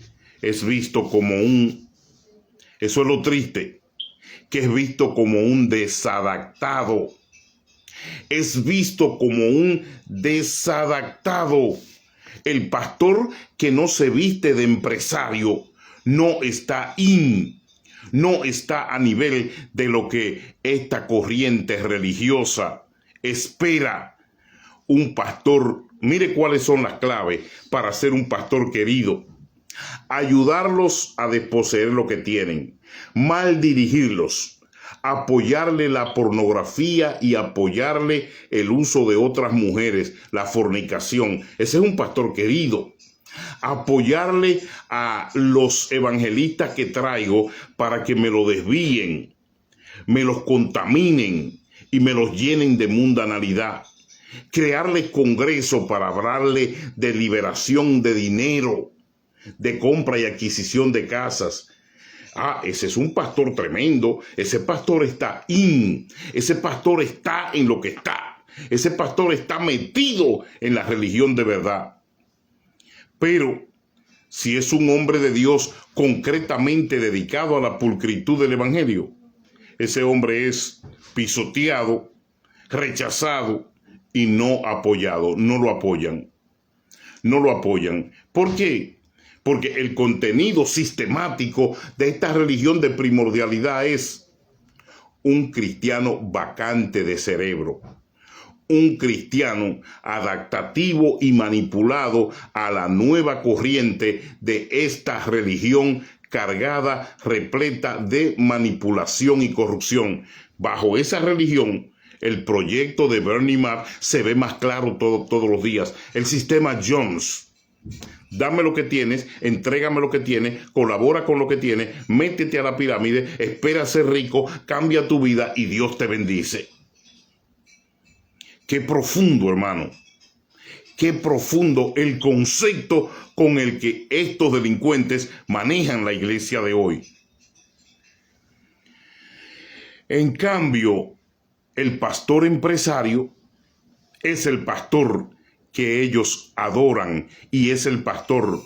es visto como eso es lo triste, que es visto como un desadaptado. Es visto como un desadaptado. El pastor que no se viste de empresario no está no está a nivel de lo que esta corriente religiosa espera. Un pastor, mire cuáles son las claves para ser un pastor querido. Ayudarlos a desposeer lo que tienen, mal dirigirlos, apoyarle la pornografía y apoyarle el uso de otras mujeres, la fornicación. Ese es un pastor querido. Apoyarle a los evangelistas que traigo para que me lo desvíen, me los contaminen y me los llenen de mundanalidad. Crearle congreso para hablarle de liberación de dinero, de compra y adquisición de casas. ese es un pastor tremendo, ese pastor está ese pastor está en lo que está, ese pastor está metido en la religión de verdad. Pero si es un hombre de Dios concretamente dedicado a la pulcritud del evangelio, ese hombre es pisoteado, rechazado y no apoyado. No lo apoyan. No lo apoyan. ¿Por qué? Porque el contenido sistemático de esta religión de primordialidad es un cristiano vacante de cerebro, un cristiano adaptativo y manipulado a la nueva corriente de esta religión cargada, repleta de manipulación y corrupción. Bajo esa religión, el proyecto de Bernie Madoff se ve más claro todos los días. El sistema Jones. Dame lo que tienes, entrégame lo que tienes, colabora con lo que tienes, métete a la pirámide, espera ser rico, cambia tu vida y Dios te bendice. Qué profundo, hermano. Qué profundo el concepto con el que estos delincuentes manejan la iglesia de hoy. En cambio, el pastor empresario es el pastor que ellos adoran y es el pastor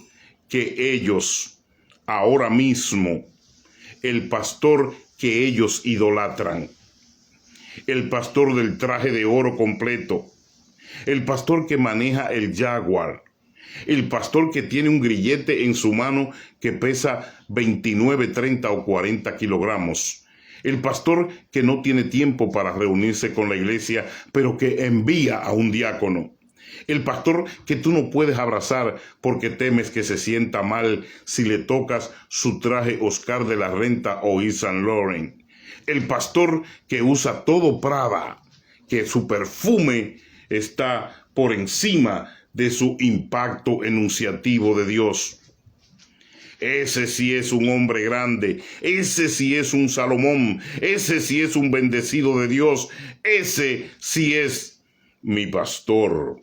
que ellos ahora mismo, el pastor que ellos idolatran, el pastor del traje de oro completo, el pastor que maneja el Jaguar, el pastor que tiene un grillete en su mano que pesa 29, 30 o 40 kilogramos. El pastor que no tiene tiempo para reunirse con la iglesia, pero que envía a un diácono. El pastor que tú no puedes abrazar porque temes que se sienta mal si le tocas su traje Oscar de la Renta o Yves Saint Laurent. El pastor que usa todo Prada, que su perfume está por encima de su impacto enunciativo de Dios. Ese sí es un hombre grande, ese sí es un Salomón, ese sí es un bendecido de Dios, ese sí es mi pastor.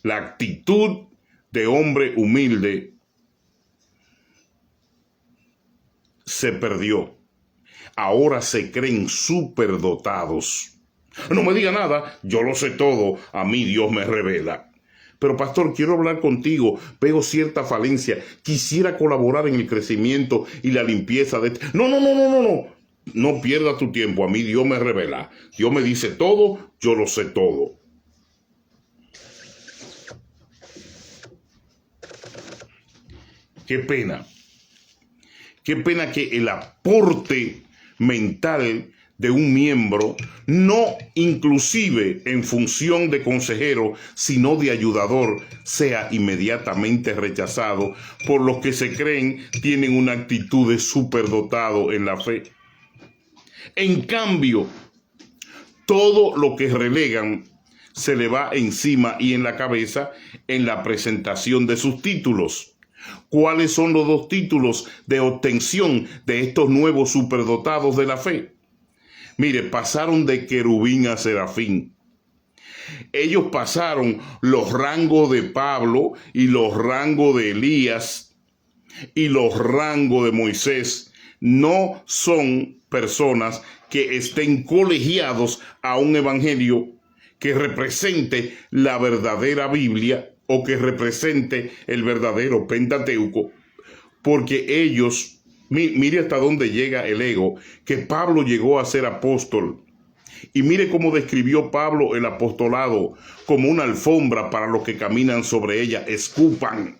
La actitud de hombre humilde se perdió. Ahora se creen superdotados. No me diga nada, yo lo sé todo, a mí Dios me revela. Pero pastor, quiero hablar contigo, veo cierta falencia, quisiera colaborar en el crecimiento y la limpieza de... No pierda tu tiempo, a mí Dios me revela. Dios me dice todo, yo lo sé todo. Qué pena que el aporte mental de un miembro, no inclusive en función de consejero, sino de ayudador, sea inmediatamente rechazado por los que se creen tienen una actitud de superdotado en la fe. En cambio, todo lo que relegan se le va encima y en la cabeza en la presentación de sus títulos. ¿Cuáles son los dos títulos de obtención de estos nuevos superdotados de la fe? Mire, pasaron de querubín a serafín. Ellos pasaron los rangos de Pablo y los rangos de Elías y los rangos de Moisés. No son personas que estén colegiados a un evangelio que represente la verdadera Biblia o que represente el verdadero Pentateuco, porque ellos, mire hasta dónde llega el ego, que Pablo llegó a ser apóstol, y mire cómo describió Pablo el apostolado como una alfombra para los que caminan sobre ella, escupan.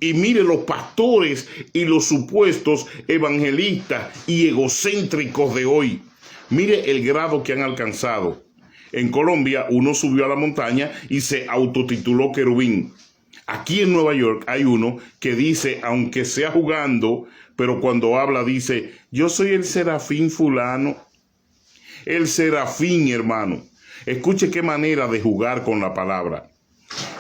Y mire los pastores y los supuestos evangelistas y egocéntricos de hoy, mire el grado que han alcanzado. En Colombia, uno subió a la montaña y se autotituló querubín. Aquí en Nueva York hay uno que dice, aunque sea jugando, pero cuando habla dice, yo soy el serafín fulano. El serafín, hermano. Escuche qué manera de jugar con la palabra.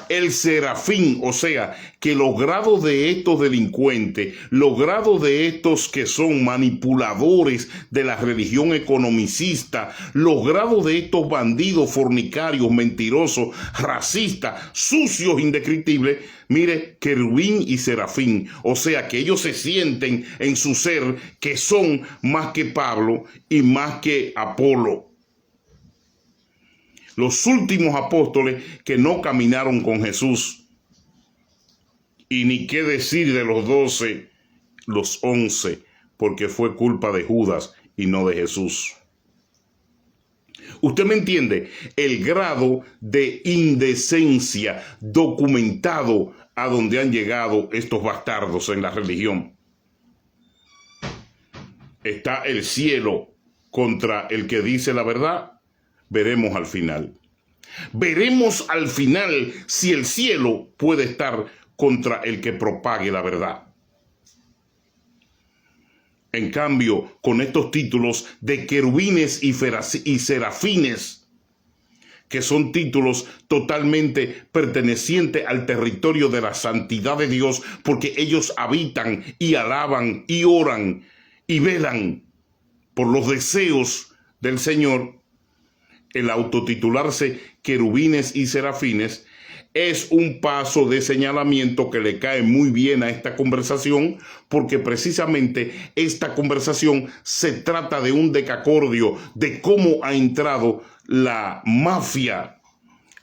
el serafín, o sea, que los grados de estos delincuentes, los grados de estos que son manipuladores de la religión economicista, los grados de estos bandidos, fornicarios, mentirosos, racistas, sucios, indescriptibles, mire, querubín y serafín, o sea, que ellos se sienten en su ser que son más que Pablo y más que Apolo. Los últimos apóstoles que no caminaron con Jesús. Y ni qué decir de los 12, los 11, porque fue culpa de Judas y no de Jesús. ¿Usted me entiende? El grado de indecencia documentado a donde han llegado estos bastardos en la religión. Está el cielo contra el que dice la verdad. Veremos al final. Veremos al final si el cielo puede estar contra el que propague la verdad. En cambio, con estos títulos de querubines y serafines, que son títulos totalmente pertenecientes al territorio de la santidad de Dios, porque ellos habitan y alaban y oran y velan por los deseos del Señor. El autotitularse querubines y serafines es un paso de señalamiento que le cae muy bien a esta conversación, porque precisamente esta conversación se trata de un decacordio de cómo ha entrado la mafia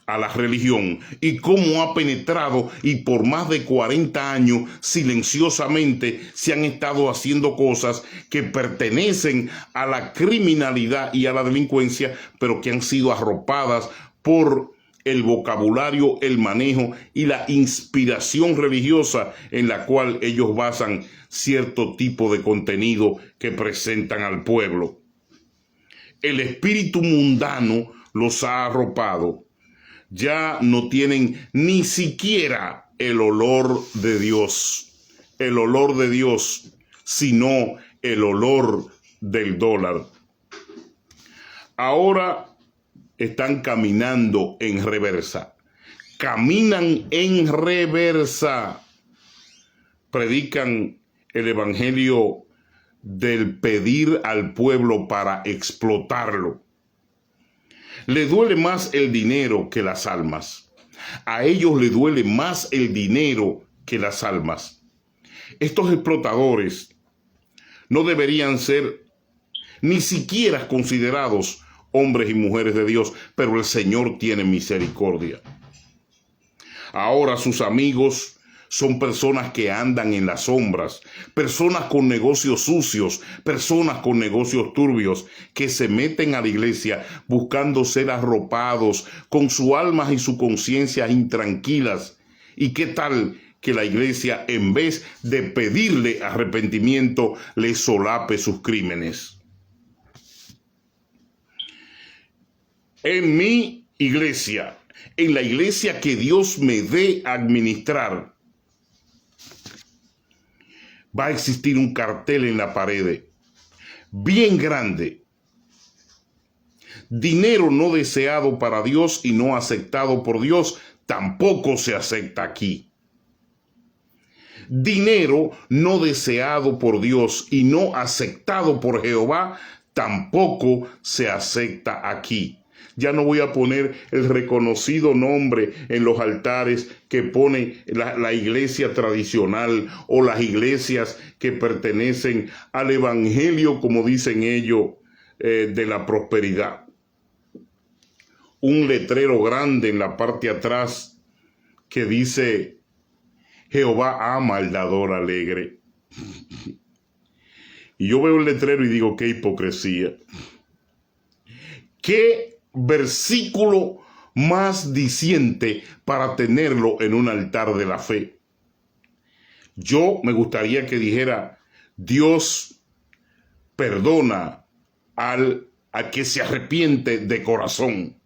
a la religión y cómo ha penetrado, y por más de 40 años silenciosamente se han estado haciendo cosas que pertenecen a la criminalidad y a la delincuencia, pero que han sido arropadas por el vocabulario, el manejo y la inspiración religiosa en la cual ellos basan cierto tipo de contenido que presentan al pueblo. El espíritu mundano los ha arropado. Ya no tienen ni siquiera el olor de Dios, sino el olor del dólar. Ahora están caminando en reversa. Caminan en reversa. Predican el evangelio del pedir al pueblo para explotarlo. Le duele más el dinero que las almas. A ellos le duele más el dinero que las almas. Estos explotadores no deberían ser ni siquiera considerados hombres y mujeres de Dios, pero el Señor tiene misericordia. Ahora sus amigos son personas que andan en las sombras, personas con negocios sucios, personas con negocios turbios, que se meten a la iglesia buscando ser arropados con sus almas y su conciencia intranquilas. ¿Y qué tal que la iglesia, en vez de pedirle arrepentimiento, le solape sus crímenes? En mi iglesia, en la iglesia que Dios me dé a administrar, va a existir un cartel en la pared, bien grande. Dinero no deseado para Dios y no aceptado por Dios, tampoco se acepta aquí. Dinero no deseado por Dios y no aceptado por Jehová, tampoco se acepta aquí. Ya no voy a poner el reconocido nombre en los altares que pone la iglesia tradicional o las iglesias que pertenecen al evangelio, como dicen ellos, de la prosperidad. Un letrero grande en la parte de atrás que dice: Jehová ama al dador alegre. Y yo veo el letrero y digo, qué hipocresía. Qué versículo más diciente para tenerlo en un altar de la fe. Yo me gustaría que dijera: Dios perdona al que se arrepiente de corazón.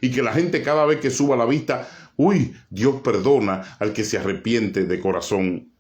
Y que la gente cada vez que suba la vista, Dios perdona al que se arrepiente de corazón.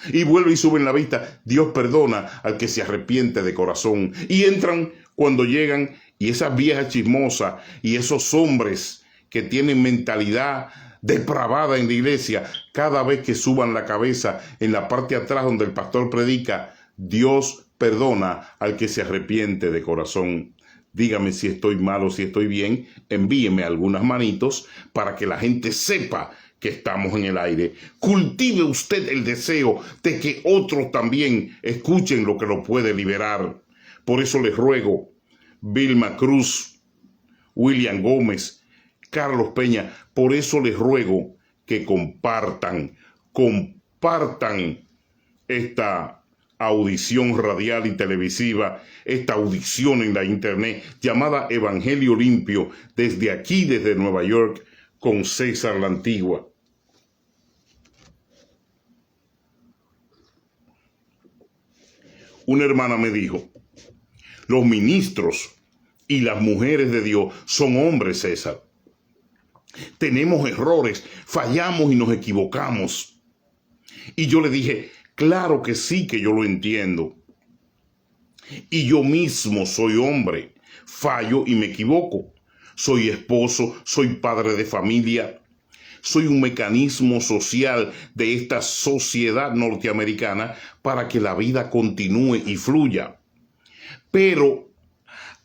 Y vuelve y suben la vista, Dios perdona al que se arrepiente de corazón. Y entran cuando llegan, y esas viejas chismosas y esos hombres que tienen mentalidad depravada en la iglesia, cada vez que suban la cabeza en la parte de atrás donde el pastor predica, Dios perdona al que se arrepiente de corazón. Dígame si estoy mal o si estoy bien, envíeme algunas manitos para que la gente sepa que estamos en el aire. Cultive usted el deseo de que otros también escuchen lo que lo puede liberar. Por eso les ruego, Vilma Cruz, William Gómez, Carlos Peña, por eso les ruego que compartan esta audición radial y televisiva, esta audición en la internet llamada Evangelio Limpio, desde aquí, desde Nueva York, con César la Antigua. Una hermana me dijo, los ministros y las mujeres de Dios son hombres, César. Tenemos errores, fallamos y nos equivocamos. Y yo le dije, claro que sí, que yo lo entiendo. Y yo mismo soy hombre, fallo y me equivoco. Soy esposo, soy padre de familia, soy un mecanismo social de esta sociedad norteamericana para que la vida continúe y fluya. Pero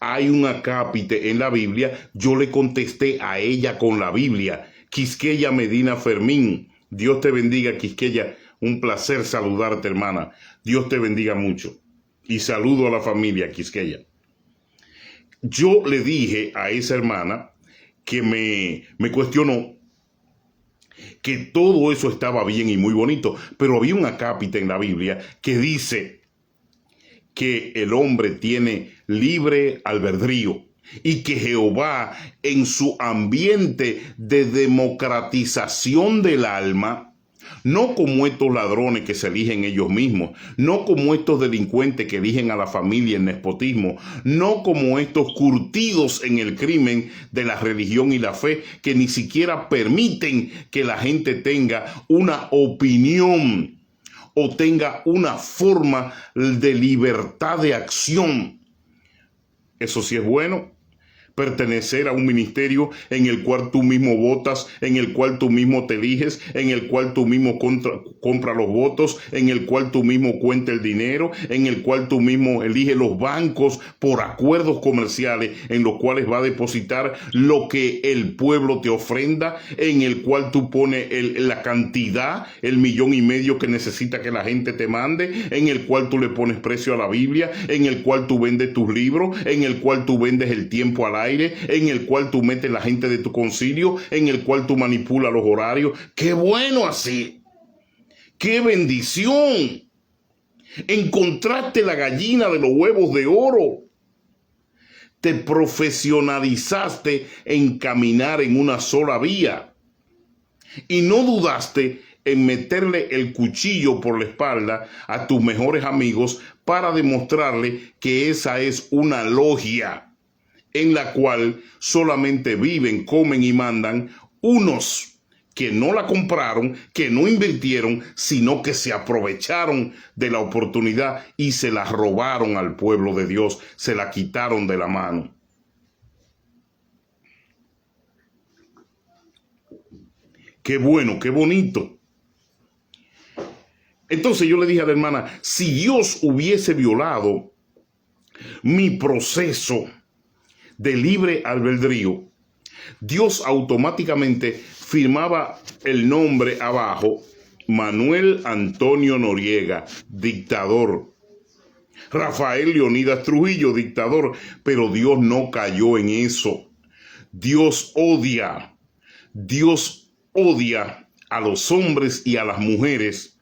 hay un acápite en la Biblia, yo le contesté a ella con la Biblia. Quisqueya Medina Fermín, Dios te bendiga, Quisqueya, un placer saludarte, hermana. Dios te bendiga mucho. Y saludo a la familia, Quisqueya. Yo le dije a esa hermana que me cuestionó que todo eso estaba bien y muy bonito, pero había un acápite en la Biblia que dice que el hombre tiene libre albedrío y que Jehová, en su ambiente de democratización del alma, no como estos ladrones que se eligen ellos mismos, no como estos delincuentes que eligen a la familia en nepotismo, no como estos curtidos en el crimen de la religión y la fe, que ni siquiera permiten que la gente tenga una opinión o tenga una forma de libertad de acción. Eso sí es bueno. Pertenecer a un ministerio en el cual tú mismo votas, en el cual tú mismo te eliges, en el cual tú mismo compras los votos, en el cual tú mismo cuentas el dinero, en el cual tú mismo eliges los bancos por acuerdos comerciales en los cuales va a depositar lo que el pueblo te ofrenda, en el cual tú pones la cantidad, el 1,5 millones que necesita que la gente te mande, en el cual tú le pones precio a la Biblia, en el cual tú vendes tus libros, en el cual tú vendes el tiempo al aire, en el cual tú metes la gente de tu concilio, en el cual tú manipulas los horarios. ¡Qué bueno así! ¡Qué bendición! Encontraste la gallina de los huevos de oro. Te profesionalizaste en caminar en una sola vía. Y no dudaste en meterle el cuchillo por la espalda a tus mejores amigos para demostrarle que esa es una logia en la cual solamente viven, comen y mandan unos que no la compraron, que no invirtieron, sino que se aprovecharon de la oportunidad y se la robaron al pueblo de Dios, se la quitaron de la mano. Qué bueno, qué bonito. Entonces yo le dije a la hermana, si Dios hubiese violado mi proceso de libre albedrío, Dios automáticamente firmaba el nombre abajo, Manuel Antonio Noriega, dictador. Rafael Leonidas Trujillo, dictador. Pero Dios no cayó en eso. Dios odia a los hombres y a las mujeres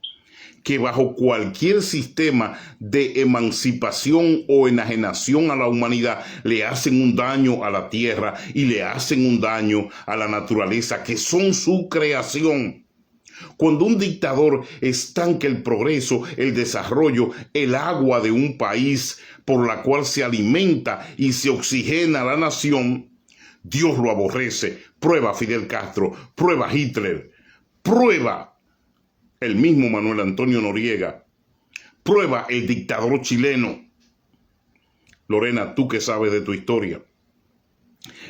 que bajo cualquier sistema de emancipación o enajenación a la humanidad le hacen un daño a la tierra y le hacen un daño a la naturaleza, que son su creación. Cuando un dictador estanca el progreso, el desarrollo, el agua de un país por la cual se alimenta y se oxigena la nación, Dios lo aborrece. Prueba Fidel Castro, prueba Hitler, prueba el mismo Manuel Antonio Noriega, prueba el dictador chileno. Lorena, tú que sabes de tu historia.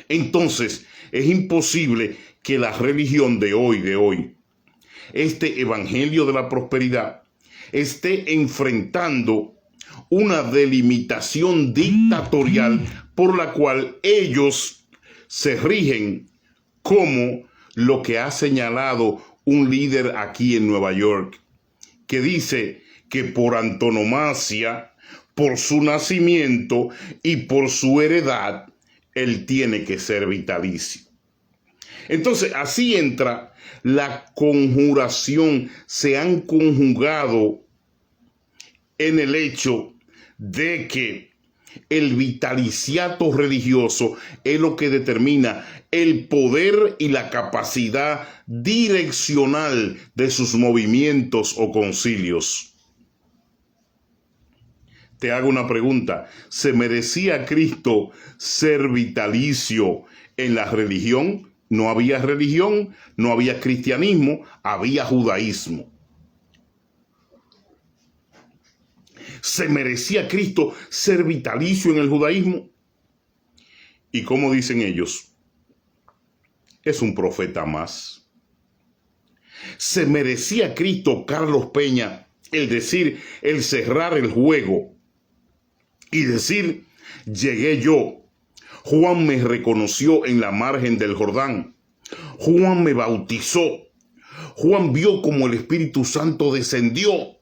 Entonces, es imposible que la religión de hoy, este evangelio de la prosperidad, esté enfrentando una delimitación dictatorial por la cual ellos se rigen como lo que ha señalado un líder aquí en Nueva York, que dice que por antonomasia, por su nacimiento y por su heredad, él tiene que ser vitalicio. Entonces, así entra la conjuración, se han conjugado en el hecho de que el vitaliciato religioso es lo que determina el poder y la capacidad direccional de sus movimientos o concilios. Te hago una pregunta. ¿Se merecía Cristo ser vitalicio en la religión? No había religión, no había cristianismo, había judaísmo. ¿Se merecía Cristo ser vitalicio en el judaísmo? ¿Y cómo dicen ellos? Es un profeta más. ¿Se merecía Cristo, Carlos Peña, el cerrar el juego y decir, llegué yo? Juan me reconoció en la margen del Jordán. Juan me bautizó. Juan vio como el Espíritu Santo descendió.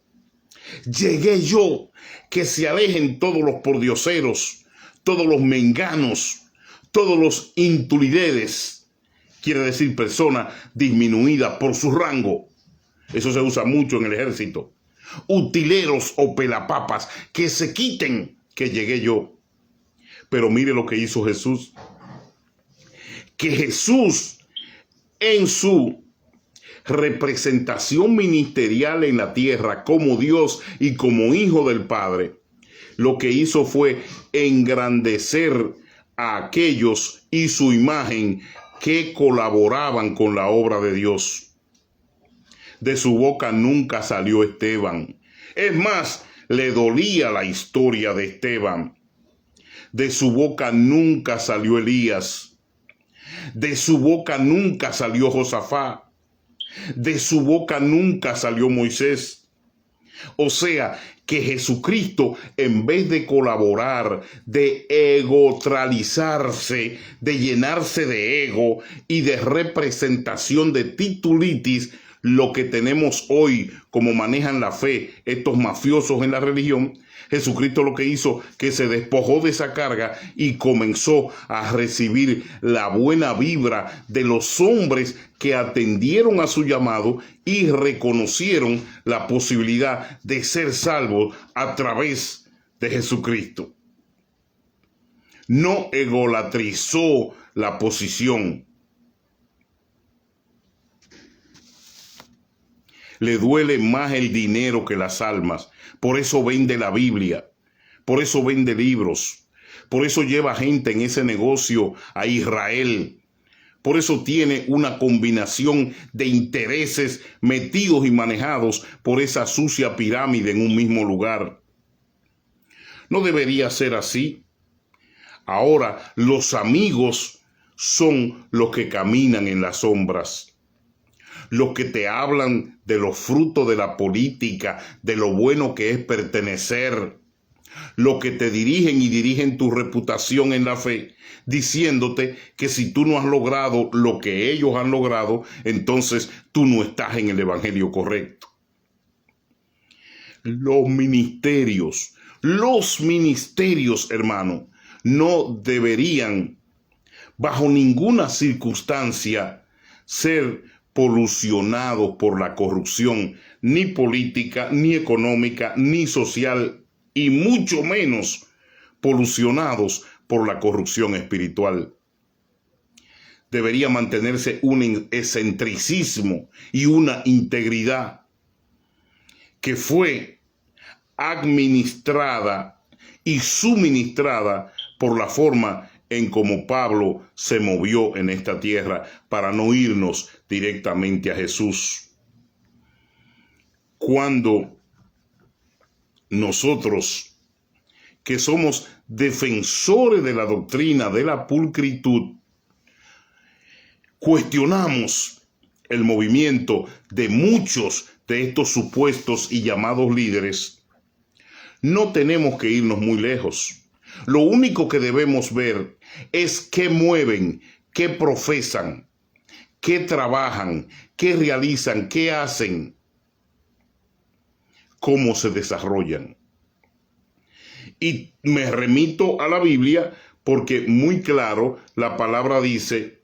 Llegué yo, que se alejen todos los pordioseros, todos los menganos, todos los intulideres. Quiere decir persona disminuida por su rango. Eso se usa mucho en el ejército. Utileros o pelapapas, que se quiten, que llegué yo. Pero mire lo que hizo Jesús. Que Jesús, en su representación ministerial en la tierra como Dios y como Hijo del Padre, lo que hizo fue engrandecer a aquellos y su imagen que colaboraban con la obra de Dios. De su boca nunca salió Esteban. Es más, le dolía la historia de Esteban. De su boca nunca salió Elías. De su boca nunca salió Josafat. De su boca nunca salió Moisés. O sea, que Jesucristo, en vez de colaborar, de egotralizarse, de llenarse de ego y de representación de titulitis, lo que tenemos hoy, como manejan la fe estos mafiosos en la religión, Jesucristo lo que hizo, que se despojó de esa carga y comenzó a recibir la buena vibra de los hombres que atendieron a su llamado y reconocieron la posibilidad de ser salvos a través de Jesucristo. No egolatrizó la posición. Le duele más el dinero que las almas. Por eso vende la Biblia. Por eso vende libros. Por eso lleva gente en ese negocio a Israel. Por eso tiene una combinación de intereses metidos y manejados por esa sucia pirámide en un mismo lugar. No debería ser así. Ahora los amigos son los que caminan en las sombras. Los que te hablan de los frutos de la política, de lo bueno que es pertenecer, los que te dirigen y dirigen tu reputación en la fe, diciéndote que si tú no has logrado lo que ellos han logrado, entonces tú no estás en el evangelio correcto. Los ministerios, hermano, no deberían bajo ninguna circunstancia ser polucionados por la corrupción, ni política, ni económica, ni social, y mucho menos polucionados por la corrupción espiritual. Debería mantenerse un excentricismo y una integridad que fue administrada y suministrada por la forma en cómo Pablo se movió en esta tierra para no irnos directamente a Jesús. Cuando nosotros, que somos defensores de la doctrina de la pulcritud, cuestionamos el movimiento de muchos de estos supuestos y llamados líderes, no tenemos que irnos muy lejos. Lo único que debemos ver es qué mueven, qué profesan, qué trabajan, qué realizan, qué hacen, cómo se desarrollan. Y me remito a la Biblia porque muy claro la palabra dice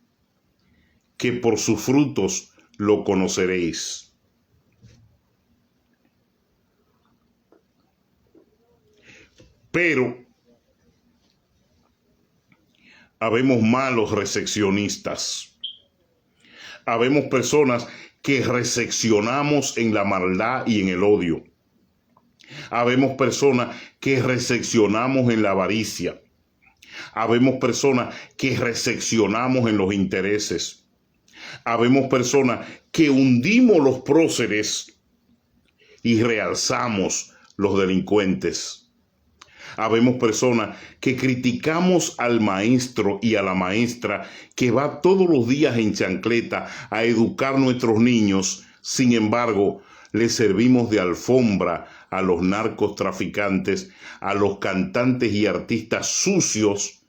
que por sus frutos lo conoceréis. Pero habemos malos recepcionistas. Habemos personas que recepcionamos en la maldad y en el odio. Habemos personas que recepcionamos en la avaricia. Habemos personas que recepcionamos en los intereses. Habemos personas que hundimos los próceres y realzamos los delincuentes. Habemos personas que criticamos al maestro y a la maestra que va todos los días en chancleta a educar a nuestros niños. Sin embargo, le servimos de alfombra a los narcotraficantes, a los cantantes y artistas sucios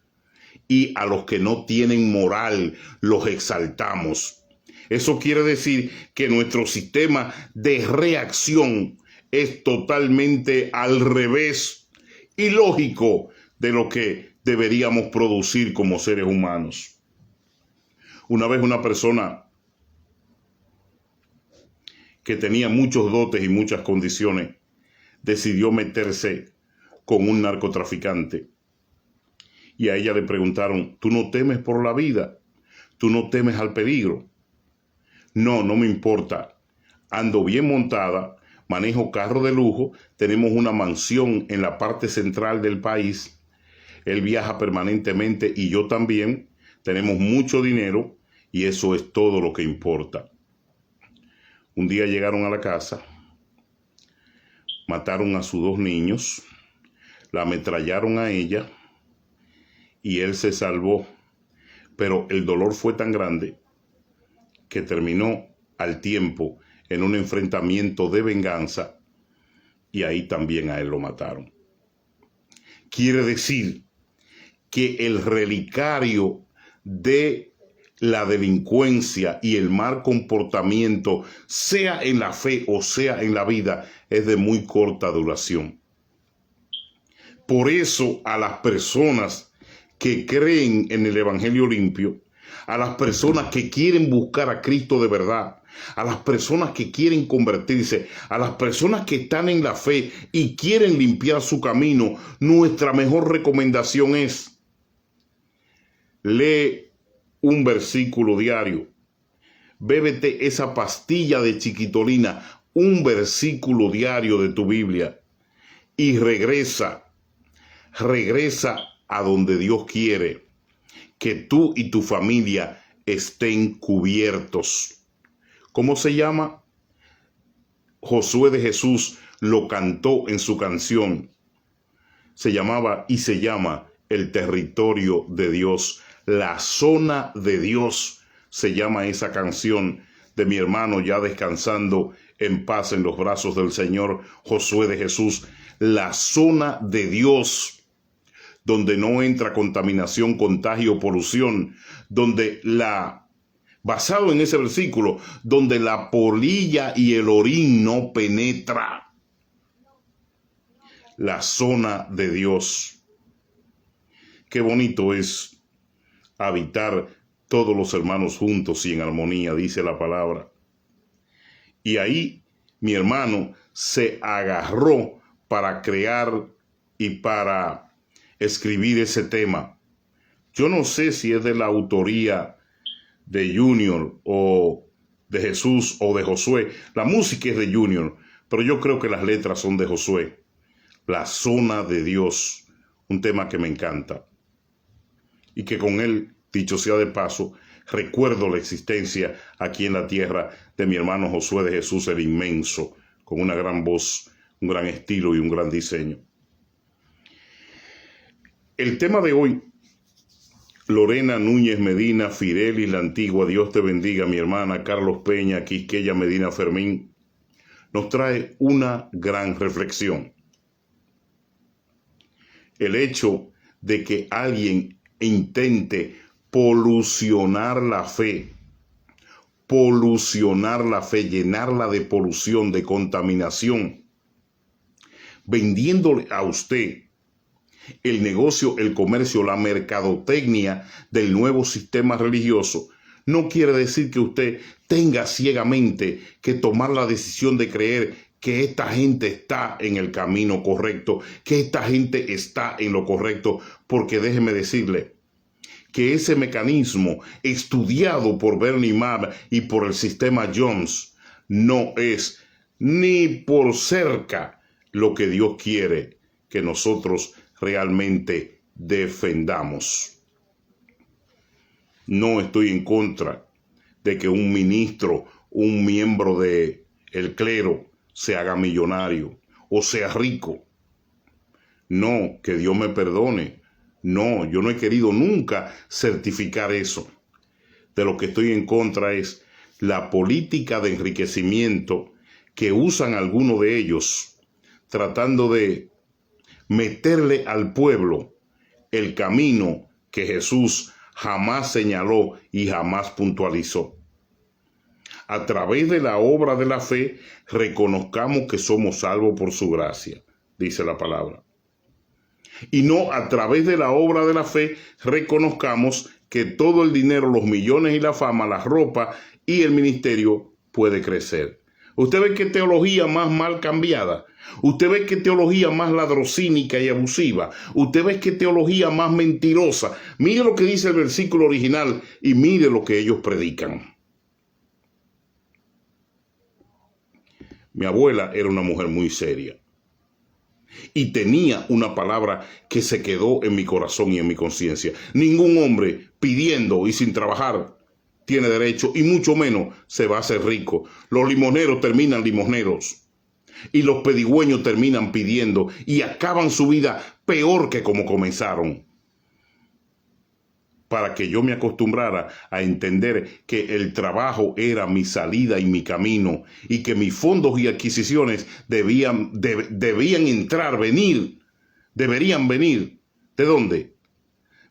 y a los que no tienen moral, los exaltamos. Eso quiere decir que nuestro sistema de reacción es totalmente al revés y lógico de lo que deberíamos producir como seres humanos. Una vez una persona que tenía muchos dotes y muchas condiciones decidió meterse con un narcotraficante. Y a ella le preguntaron, ¿tú no temes por la vida? ¿Tú no temes al peligro? No, no me importa. Ando bien montada, manejo carro de lujo, tenemos una mansión en la parte central del país. Él viaja permanentemente y yo también. Tenemos mucho dinero y eso es todo lo que importa. Un día llegaron a la casa, mataron a sus 2 niños, la ametrallaron a ella y él se salvó. Pero el dolor fue tan grande que terminó al tiempo en un enfrentamiento de venganza y ahí también a él lo mataron. Quiere decir que el relicario de la delincuencia y el mal comportamiento, sea en la fe o sea en la vida, es de muy corta duración. Por eso a las personas que creen en el Evangelio limpio, a las personas que quieren buscar a Cristo de verdad, a las personas que quieren convertirse, a las personas que están en la fe y quieren limpiar su camino, nuestra mejor recomendación es: lee un versículo diario, bébete esa pastilla de chiquitolina, un versículo diario de tu Biblia y regresa a donde Dios quiere que tú y tu familia estén cubiertos. ¿Cómo se llama? Josué de Jesús lo cantó en su canción. Se llamaba y se llama El territorio de Dios, la zona de Dios. Se llama esa canción de mi hermano ya descansando en paz en los brazos del Señor, Josué de Jesús, la zona de Dios, donde no entra contaminación, contagio, polución, donde basado en ese versículo, donde la polilla y el orín no penetra. La zona de Dios. Qué bonito es habitar todos los hermanos juntos y en armonía, dice la palabra. Y ahí mi hermano se agarró para crear y para escribir ese tema. Yo no sé si es de la autoría de Junior o de Jesús o de Josué. La música es de Junior, pero yo creo que las letras son de Josué. La zona de Dios, un tema que me encanta. Y que con él, dicho sea de paso, recuerdo la existencia aquí en la tierra de mi hermano Josué de Jesús el Inmenso, con una gran voz, un gran estilo y un gran diseño. El tema de hoy Lorena Núñez Medina, Fidelis la Antigua, Dios te bendiga, mi hermana Carlos Peña, Quisqueya Medina Fermín, nos trae una gran reflexión. El hecho de que alguien intente polucionar la fe, llenarla de polución, de contaminación, vendiéndole a usted el negocio, el comercio, la mercadotecnia del nuevo sistema religioso, no quiere decir que usted tenga ciegamente que tomar la decisión de creer que esta gente está en el camino correcto, que esta gente está en lo correcto, porque déjeme decirle que ese mecanismo estudiado por Bernie Madoff y por el sistema Jones no es ni por cerca lo que Dios quiere que nosotros realmente defendamos. No estoy en contra de que un ministro, un miembro del clero se haga millonario o sea rico. No, que Dios me perdone. No, yo no he querido nunca certificar eso. De lo que estoy en contra es la política de enriquecimiento que usan algunos de ellos, tratando de meterle al pueblo el camino que Jesús jamás señaló y jamás puntualizó. A través de la obra de la fe, reconozcamos que somos salvos por su gracia, dice la palabra. Y no a través de la obra de la fe reconozcamos que todo el dinero, los millones y la fama, la ropa y el ministerio puede crecer. Usted ve qué teología más mal cambiada. Usted ve qué teología más ladrocínica y abusiva. Usted ve qué teología más mentirosa. Mire lo que dice el versículo original y mire lo que ellos predican. Mi abuela era una mujer muy seria y tenía una palabra que se quedó en mi corazón y en mi conciencia. Ningún hombre pidiendo y sin trabajar tiene derecho, y mucho menos se va a hacer rico. Los limoneros terminan limoneros y los pedigüeños terminan pidiendo y acaban su vida peor que como comenzaron. Para que yo me acostumbrara a entender que el trabajo era mi salida y mi camino, y que mis fondos y adquisiciones deberían venir. ¿De dónde?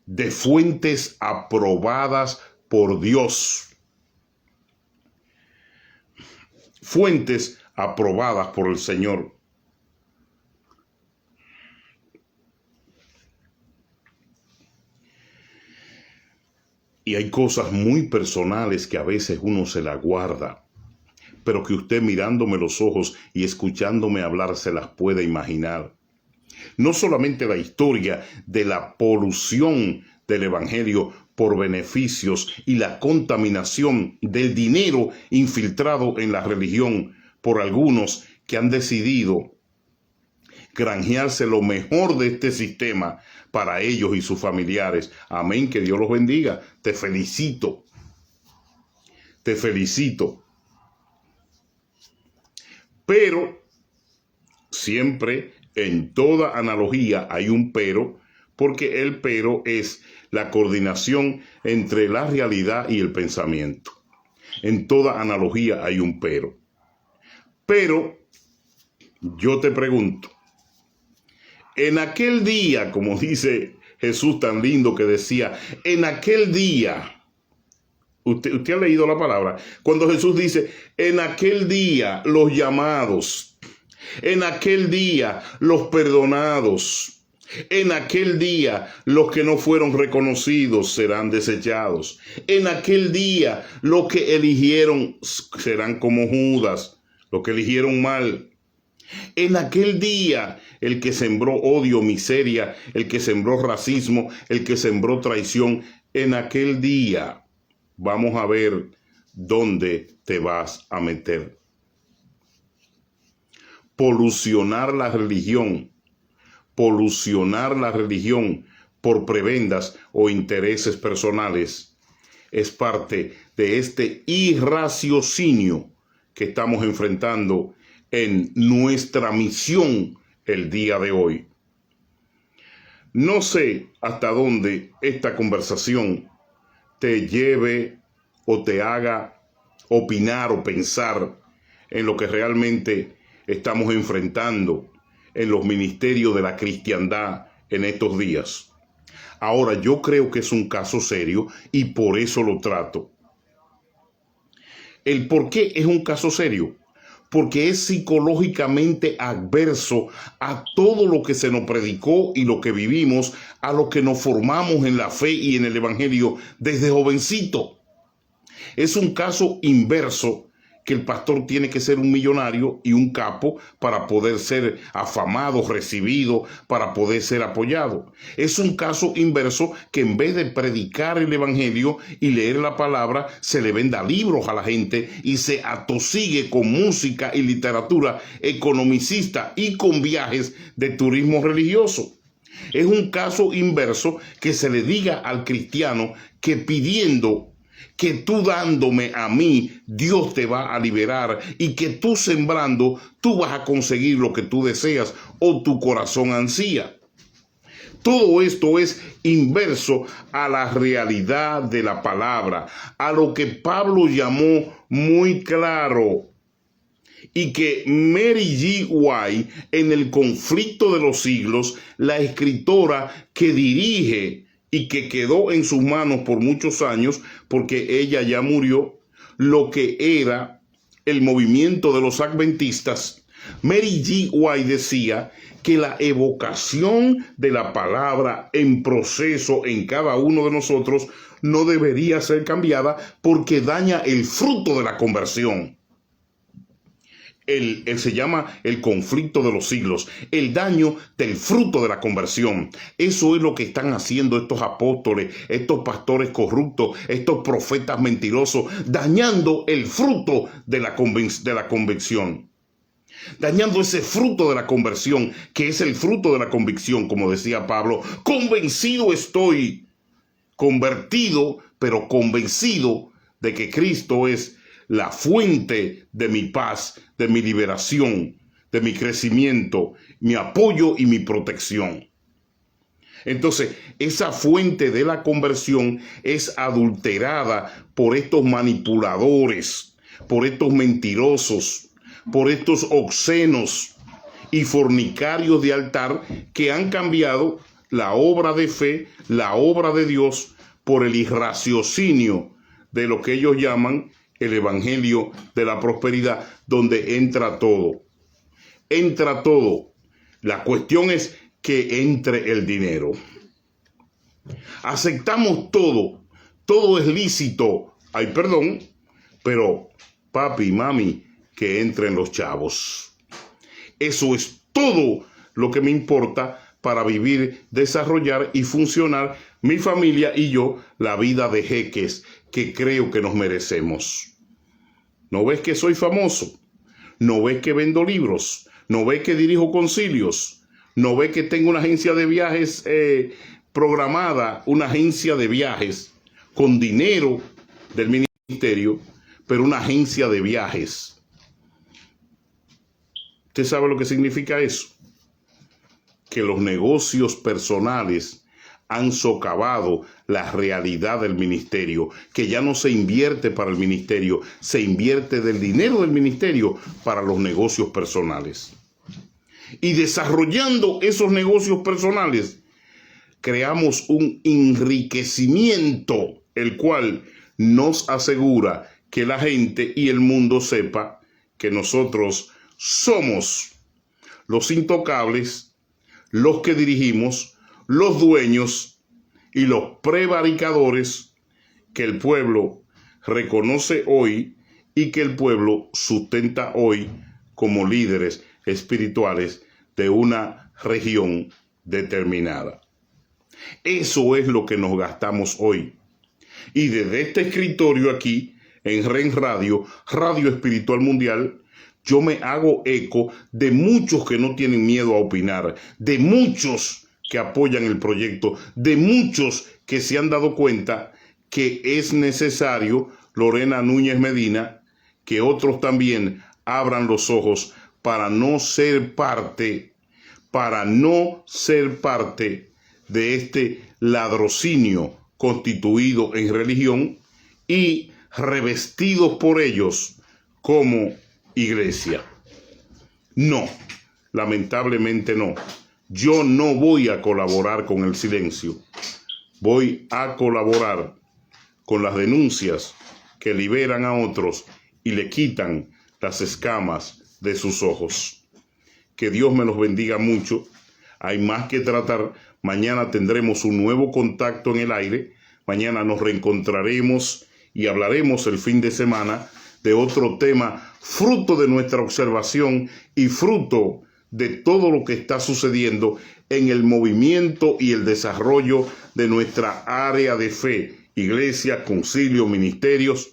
De fuentes aprobadas por Dios. Fuentes aprobadas por el Señor. Y hay cosas muy personales que a veces uno se la guarda, pero que usted mirándome los ojos y escuchándome hablar se las puede imaginar. No solamente la historia de la polución del evangelio por beneficios y la contaminación del dinero infiltrado en la religión por algunos que han decidido granjearse lo mejor de este sistema para ellos y sus familiares. Amén, que Dios los bendiga. Te felicito. Te felicito. Pero siempre en toda analogía hay un pero, porque el pero es la coordinación entre la realidad y el pensamiento. En toda analogía hay un pero. Pero yo te pregunto, en aquel día, como dice Jesús tan lindo que decía, en aquel día, usted ha leído la palabra, cuando Jesús dice, en aquel día los llamados, en aquel día los perdonados, en aquel día los que no fueron reconocidos serán desechados, en aquel día los que eligieron serán como Judas, los que eligieron mal. En aquel día, el que sembró odio, miseria, el que sembró racismo, el que sembró traición, en aquel día vamos a ver dónde te vas a meter. Polucionar la religión por prebendas o intereses personales es parte de este irraciocinio que estamos enfrentando en nuestra misión el día de hoy. No sé hasta dónde esta conversación te lleve o te haga opinar o pensar en lo que realmente estamos enfrentando en los ministerios de la cristiandad en estos días. Ahora, yo creo que es un caso serio y por eso lo trato. ¿El por qué es un caso serio? Porque es psicológicamente adverso a todo lo que se nos predicó y lo que vivimos, a lo que nos formamos en la fe y en el evangelio desde jovencito. Es un caso inverso, que el pastor tiene que ser un millonario y un capo para poder ser afamado, recibido, para poder ser apoyado. Es un caso inverso, que en vez de predicar el evangelio y leer la palabra, se le venda libros a la gente y se atosigue con música y literatura economicista y con viajes de turismo religioso. Es un caso inverso que se le diga al cristiano que pidiendo, que tú dándome a mí, Dios te va a liberar, y que tú sembrando, tú vas a conseguir lo que tú deseas o tu corazón ansía. Todo esto es inverso a la realidad de la palabra, a lo que Pablo llamó muy claro, y que Mary G. White, en El conflicto de los siglos, la escritora que dirige y que quedó en sus manos por muchos años, porque ella ya murió, lo que era el movimiento de los adventistas, Mary G. White decía que la evocación de la palabra en proceso en cada uno de nosotros no debería ser cambiada porque daña el fruto de la conversión. Se llama el conflicto de los siglos, el daño del fruto de la conversión. Eso es lo que están haciendo estos apóstoles, estos pastores corruptos, estos profetas mentirosos, dañando el fruto de la convicción. Dañando ese fruto de la conversión, que es el fruto de la convicción, como decía Pablo. Convencido estoy, convertido, pero convencido de que Cristo es la fuente de mi paz, de mi liberación, de mi crecimiento, mi apoyo y mi protección. Entonces, esa fuente de la conversión es adulterada por estos manipuladores, por estos mentirosos, por estos obscenos y fornicarios de altar que han cambiado la obra de fe, la obra de Dios, por el irraciocinio de lo que ellos llaman el evangelio de la prosperidad, donde entra todo. Entra todo. La cuestión es que entre el dinero. Aceptamos todo. Todo es lícito. Ay, perdón. Pero, papi, mami, que entren los chavos. Eso es todo lo que me importa para vivir, desarrollar y funcionar mi familia y yo la vida de jeques que creo que nos merecemos. ¿No ves que soy famoso? ¿No ves que vendo libros? ¿No ves que dirijo concilios? ¿No ves que tengo una agencia de viajes programada? Una agencia de viajes con dinero del ministerio, pero una agencia de viajes. ¿Usted sabe lo que significa eso? Que los negocios personales han socavado la realidad del ministerio, que ya no se invierte para el ministerio, se invierte del dinero del ministerio para los negocios personales. Y desarrollando esos negocios personales, creamos un enriquecimiento, el cual nos asegura que la gente y el mundo sepa que nosotros somos los intocables, los que dirigimos, los dueños y los prevaricadores que el pueblo reconoce hoy y que el pueblo sustenta hoy como líderes espirituales de una región determinada. Eso es lo que nos gastamos hoy. Y desde este escritorio aquí, en REN Radio, Radio Espiritual Mundial, yo me hago eco de muchos que no tienen miedo a opinar, de muchos que apoyan el proyecto, de muchos que se han dado cuenta que es necesario, Lorena Núñez Medina, que otros también abran los ojos para no ser parte de este ladrocinio constituido en religión y revestidos por ellos como iglesia. No, lamentablemente no. Yo no voy a colaborar con el silencio. Voy a colaborar con las denuncias que liberan a otros y le quitan las escamas de sus ojos. Que Dios me los bendiga mucho. Hay más que tratar. Mañana tendremos un nuevo contacto en el aire. Mañana nos reencontraremos y hablaremos el fin de semana de otro tema, fruto de nuestra observación y fruto de todo lo que está sucediendo en el movimiento y el desarrollo de nuestra área de fe, iglesia, concilio, ministerios,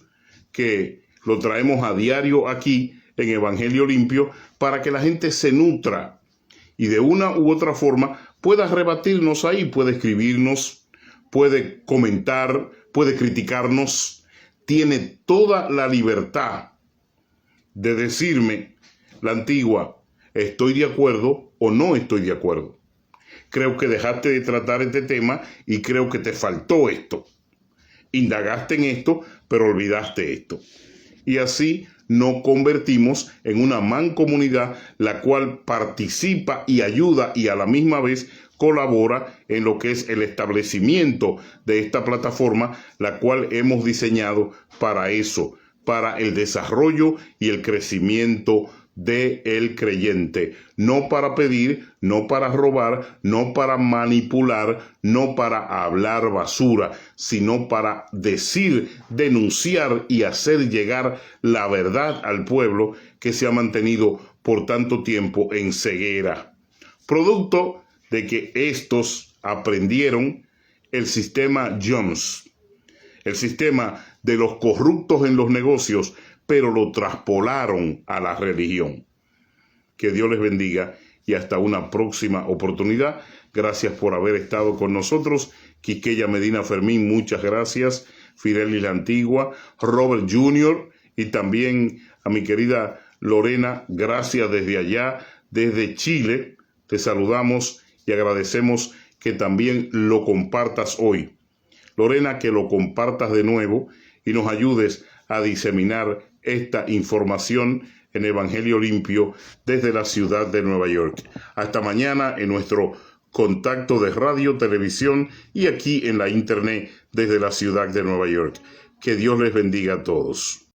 que lo traemos a diario aquí en Evangelio Limpio para que la gente se nutra y de una u otra forma pueda rebatirnos ahí, puede escribirnos, puede comentar, puede criticarnos, tiene toda la libertad de decirme la antigua, estoy de acuerdo o no estoy de acuerdo. Creo que dejaste de tratar este tema y creo que te faltó esto. Indagaste en esto, pero olvidaste esto. Y así nos convertimos en una mancomunidad la cual participa y ayuda y a la misma vez colabora en lo que es el establecimiento de esta plataforma, la cual hemos diseñado para eso, para el desarrollo y el crecimiento del creyente, no para pedir, no para robar, no para manipular, no para hablar basura, sino para decir, denunciar y hacer llegar la verdad al pueblo que se ha mantenido por tanto tiempo en ceguera. Producto de que estos aprendieron el sistema Jones, el sistema de los corruptos en los negocios, pero lo traspolaron a la religión. Que Dios les bendiga y hasta una próxima oportunidad. Gracias por haber estado con nosotros. Quiqueya Medina Fermín, muchas gracias. Fidelis la Antigua, Robert Jr. y también a mi querida Lorena, gracias desde allá, desde Chile. Te saludamos y agradecemos que también lo compartas hoy. Lorena, que lo compartas de nuevo y nos ayudes a diseminar esta información en Evangelio Limpio desde la ciudad de Nueva York. Hasta mañana en nuestro contacto de radio, televisión y aquí en la internet desde la ciudad de Nueva York. Que Dios les bendiga a todos.